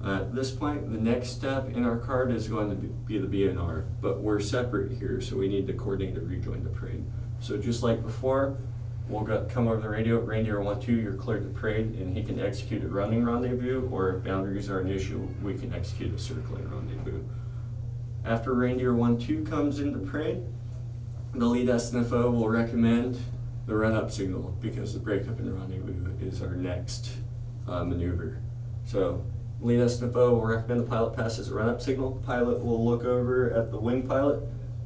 At this point, the next step in our card is going to be the BNR, but we're separate here, so we need to coordinate to rejoin the parade. So just like before, we'll come over the radio. Reindeer 1-2, you're cleared to parade, and he can execute a running rendezvous, or if boundaries are an issue, we can execute a circling rendezvous. After Reindeer 1-2 comes into parade, the lead SNFO will recommend the run-up signal, because the breakup and rendezvous is our next maneuver. So lead SNFO will recommend the pilot passes the run-up signal. Pilot will look over at the wing pilot,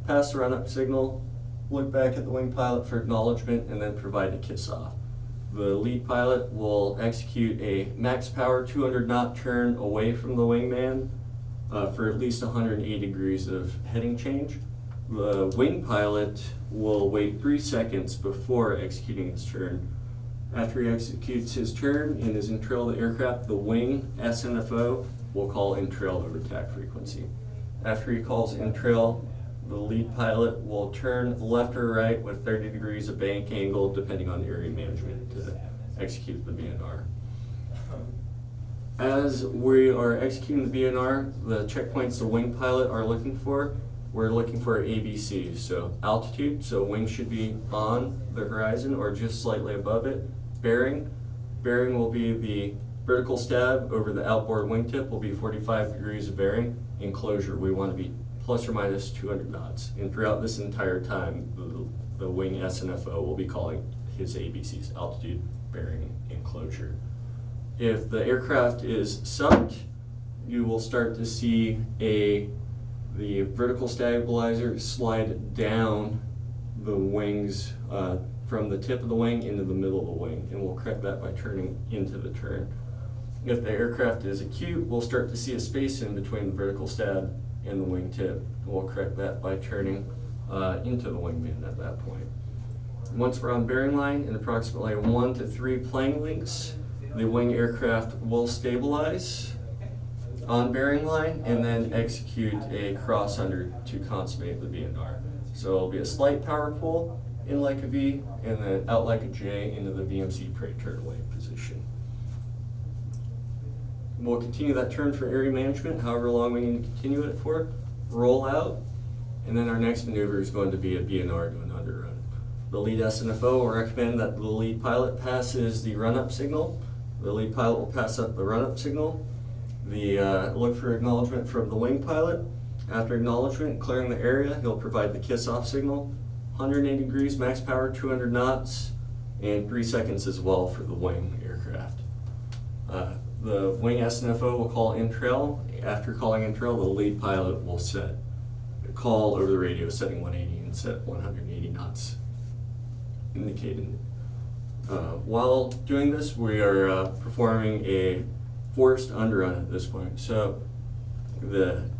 pass the run-up signal, look back at the wing pilot for acknowledgement, and then provide a kiss-off. The lead pilot will execute a max power 200 knot turn away from the wingman for at least 180 degrees of heading change. The wing pilot will wait 3 seconds before executing his turn. After he executes his turn and is in trail of the aircraft, the wing SNFO will call in trail over TAC frequency. After he calls in trail, the lead pilot will turn left or right with 30 degrees of bank angle depending on area management to execute the BNR. As we are executing the BNR, the checkpoints the wing pilot are looking for, we're looking for ABCs. So altitude, so wing should be on the horizon or just slightly above it. Bearing will be the vertical stab over the outboard wingtip will be 45 degrees of bearing. Enclosure, we want to be plus or minus 200 knots. And throughout this entire time, the wing SNFO will be calling his ABCs, altitude, bearing, enclosure. If the aircraft is sucked, you will start to see the vertical stabilizer slide down the wings from the tip of the wing into the middle of the wing, and we'll correct that by turning into the turn. If the aircraft is acute, we'll start to see a space in between the vertical stab and the wing tip, and we'll correct that by turning into the wingman at that point. Once we're on bearing line, in approximately 1 to 3 plane lengths, the wing aircraft will stabilize on bearing line and then execute a cross under to consummate the BNR. So it'll be a slight power pull in like a V and then out like a J into the VMC parade turn away position. We'll continue that turn for area management, however long we need to continue it for. Roll out, and then our next maneuver is going to be a BNR to an underrun. The lead SNFO will recommend that the lead pilot passes the run-up signal. The lead pilot will pass up the run-up signal. Look for acknowledgement from the wing pilot. After acknowledgement, clearing the area, he'll provide the kiss-off signal. 180 degrees, max power, 200 knots, and 3 seconds as well for the wing aircraft. The wing SNFO will call in trail. After calling in trail, the lead pilot will call over the radio, setting 180 and set 180 knots indicated. While doing this, we are performing a forced underrun at this point. So the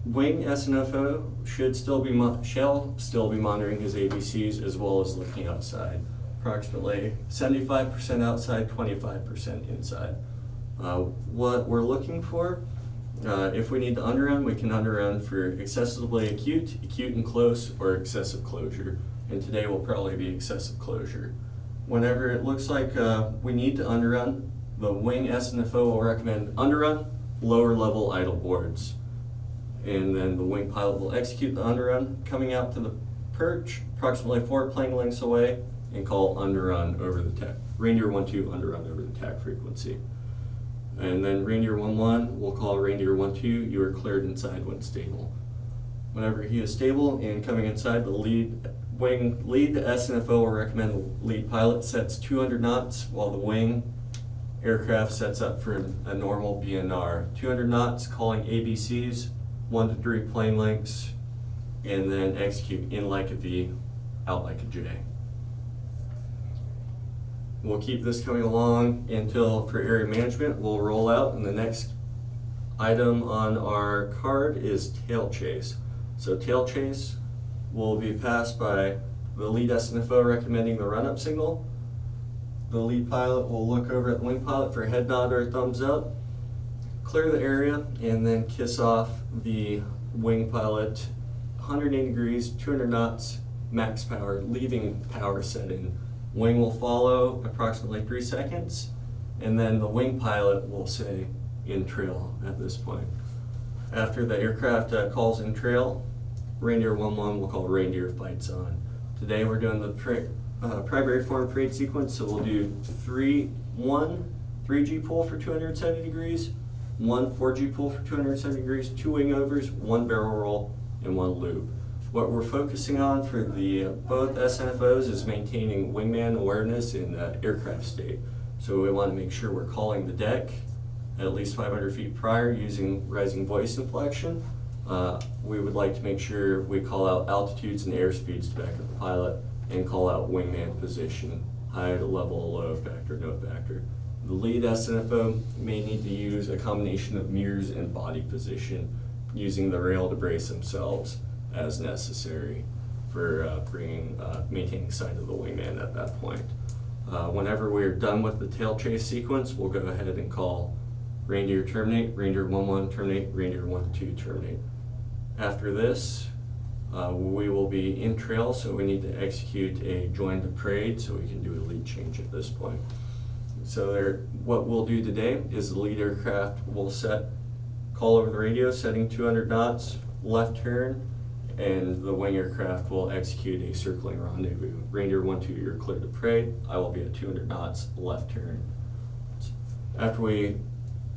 wing SNFO shall still be monitoring his ABCs as well as looking outside. Approximately 75% outside, 25% inside. What we're looking for, if we need to underrun, we can underrun for excessively acute and close, or excessive closure. And today will probably be excessive closure. Whenever it looks like we need to underrun, the wing SNFO will recommend underrun, lower level idle boards. And then the wing pilot will execute the underrun, coming out to the perch, approximately 4 plane lengths away, and call underrun over the TAC. Reindeer 1-2 underrun over the TAC frequency. And then Reindeer 1-1 will call Reindeer 1-2, you are cleared inside when stable. Whenever he is stable and coming inside, the lead SNFO will recommend the lead pilot sets 200 knots while the wing aircraft sets up for a normal BNR. 200 knots, calling ABCs, 1 to 3 plane lengths, and then execute in like a V, out like a J. We'll keep this coming along until for area management we'll roll out, and the next item on our card is tail chase. So tail chase will be passed by the lead SNFO recommending the run-up signal. The lead pilot will look over at the wing pilot for a head nod or a thumbs up. clear the area and then kiss off the wing pilot 180 degrees, 200 knots, max power, leaving power set in. Wing will follow approximately 3 seconds, and then the wing pilot will say in trail at this point. After the aircraft calls in trail, Reindeer 11 will call Reindeer fights on. Today we're doing the primary form parade sequence, so we'll do 1 3G pull for 270 degrees, 1 4G pull for 270 degrees, 2 wing overs, 1 barrel roll, and 1 loop. What we're focusing on for the both SNFOs is maintaining wingman awareness in aircraft state. So we want to make sure we're calling the deck at least 500 feet prior using rising voice inflection. We would like to make sure we call out altitudes and airspeeds to back up the pilot and call out wingman position, high, level, low, factor, no factor. The lead SNFO may need to use a combination of mirrors and body position using the rail to brace themselves as necessary for maintaining sight of the wingman at that point. Whenever we're done with the tail chase sequence, we'll go ahead and call Reindeer terminate, Reindeer 11 terminate, Reindeer 12 terminate. After this, we will be in trail, so we need to execute a join to parade so we can do a lead change at this point. So what we'll do today is the lead aircraft will call over the radio, setting 200 knots, left turn, and the wing aircraft will execute a circling rendezvous. Reindeer 12, you're clear to parade. I will be at 200 knots, left turn. After we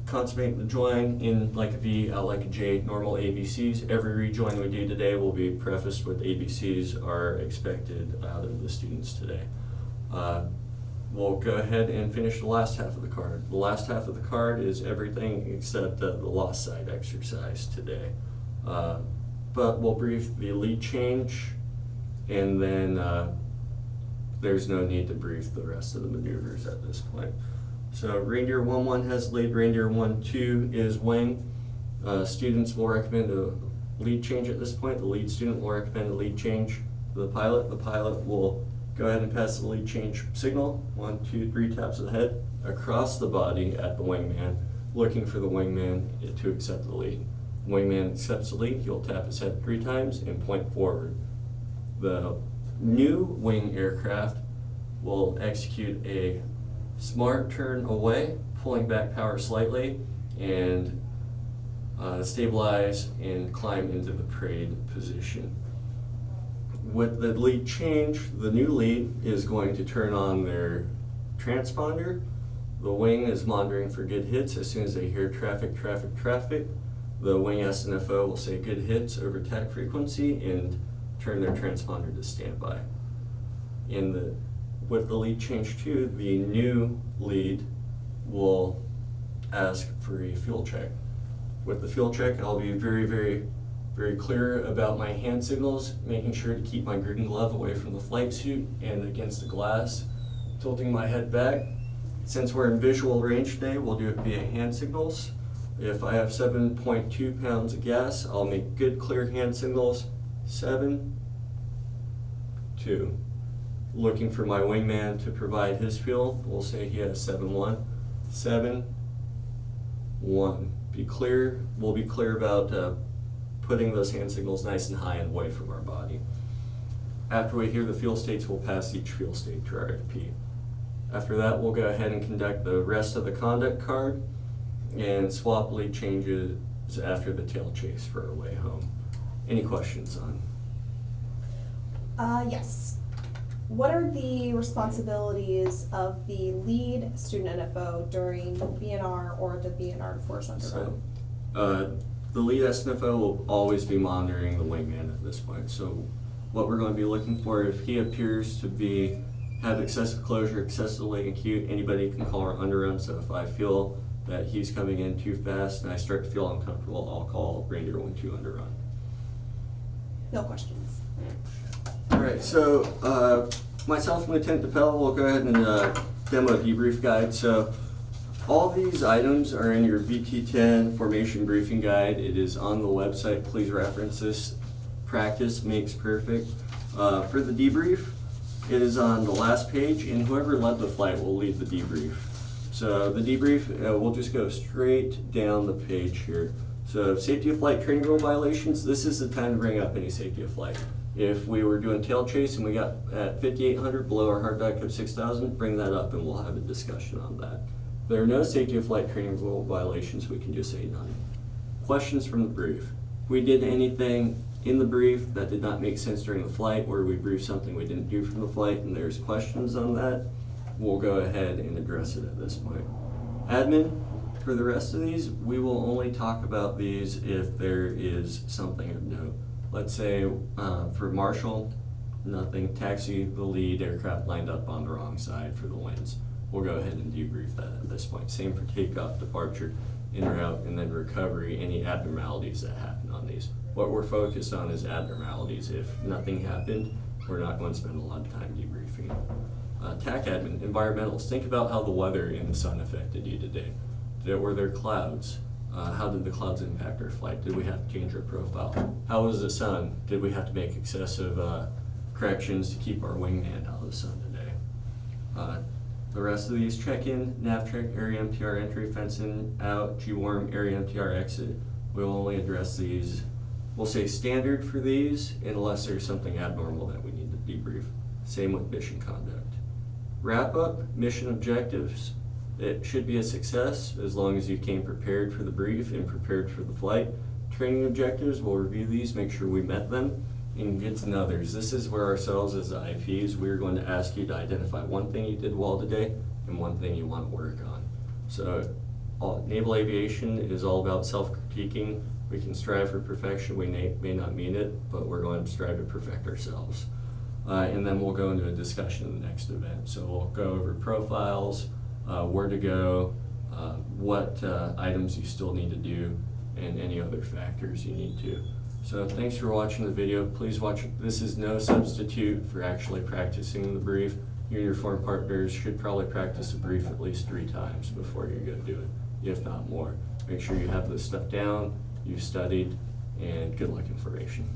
consummate the join in like a V, out like a J, normal ABCs, every rejoin we do today will be prefaced with ABCs are expected out of the students today. We'll go ahead and finish the last half of the card. The last half of the card is everything except the lost side exercise today. But we'll brief the lead change, and then there's no need to brief the rest of the maneuvers at this point. So Reindeer 11 has lead, Reindeer 12 is wing. Students will recommend a lead change at this point. The lead student will recommend a lead change to the pilot. The pilot will go ahead and pass the lead change signal, 1, 2, 3 taps of the head across the body at the wingman, looking for the wingman to accept the lead. Wingman accepts the lead, he'll tap his head 3 times and point forward. The new wing aircraft will execute a smart turn away, pulling back power slightly, and stabilize and climb into the parade position. With the lead change, the new lead is going to turn on their transponder. The wing is monitoring for good hits. As soon as they hear traffic, traffic, traffic, the wing SNFO will say good hits over TAC frequency and turn their transponder to standby. With the lead change too, the new lead will ask for a fuel check. With the fuel check, I'll be very, very, very clear about my hand signals, making sure to keep my green glove away from the flight suit and against the glass, tilting my head back. Since we're in visual range today, we'll do it via hand signals. If I have 7.2 pounds of gas, I'll make good clear hand signals. 7, 2. Looking for my wingman to provide his fuel. We'll say he has 7-1. 7, 1. Be clear. We'll be clear about putting those hand signals nice and high and away from our body. After we hear the fuel states, we'll pass each fuel state to our FP. After that, we'll go ahead and conduct the rest of the conduct card and swap lead changes after the tail chase for our way home. Any questions on? Yes. What are the responsibilities of the lead student NFO during the BNR or the BNR enforcement run? The lead SNFO will always be monitoring the wingman at this point. So what we're going to be looking for, if he appears to have excessive closure, excessively acute, anybody can call our underrun. So if I feel that he's coming in too fast and I start to feel uncomfortable, I'll call Reindeer 12 underrun. No questions. All right, so myself and Lieutenant DePel will go ahead and demo a debrief guide. So all these items are in your VT10 formation briefing guide. It is on the website. Please reference this. Practice makes perfect. For the debrief, it is on the last page, and whoever led the flight will lead the debrief. So the debrief, we'll just go straight down the page here. So safety of flight training rule violations, this is the time to bring up any safety of flight. If we were doing tail chase and we got at 5,800 below our hard back of 6,000, bring that up and we'll have a discussion on that. If there are no safety of flight training rule violations, we can just say none. Questions from the brief. If we did anything in the brief that did not make sense during the flight, or we briefed something we didn't do from the flight and there's questions on that, we'll go ahead and address it at this point. Admin, for the rest of these, we will only talk about these if there is something of note. Let's say for Marshall, nothing, taxi the lead aircraft lined up on the wrong side for the winds. We'll go ahead and debrief that at this point. Same for takeoff, departure, en route, and then recovery, any abnormalities that happen on these. What we're focused on is abnormalities. If nothing happened, we're not going to spend a lot of time debriefing. TAC admin, environmentals, think about how the weather and the sun affected you today. Were there clouds? How did the clouds impact our flight? Did we have to change our profile? How was the sun? Did we have to make excessive corrections to keep our wingman out of the sun today? The rest of these, check-in, nav check, area MTR entry, fence in, out, G-worm, area MTR exit. We'll only address these. We'll say standard for these unless there's something abnormal that we need to debrief. Same with mission conduct. Wrap up, mission objectives. It should be a success as long as you came prepared for the brief and prepared for the flight. Training objectives, we'll review these, make sure we met them. And goods and others, this is where ourselves as the IPs, we're going to ask you to identify one thing you did well today and one thing you want to work on. So naval aviation is all about self-critiquing. We can strive for perfection, we may not mean it, but we're going to strive to perfect ourselves. And then we'll go into a discussion in the next event. So we'll go over profiles, where to go, what items you still need to do, and any other factors you need to. So thanks for watching the video. Please watch. This is no substitute for actually practicing the brief. Your uniform partners should probably practice the brief at least 3 times before you go do it, if not more. Make sure you have this stuff down, you've studied, and good luck in formation.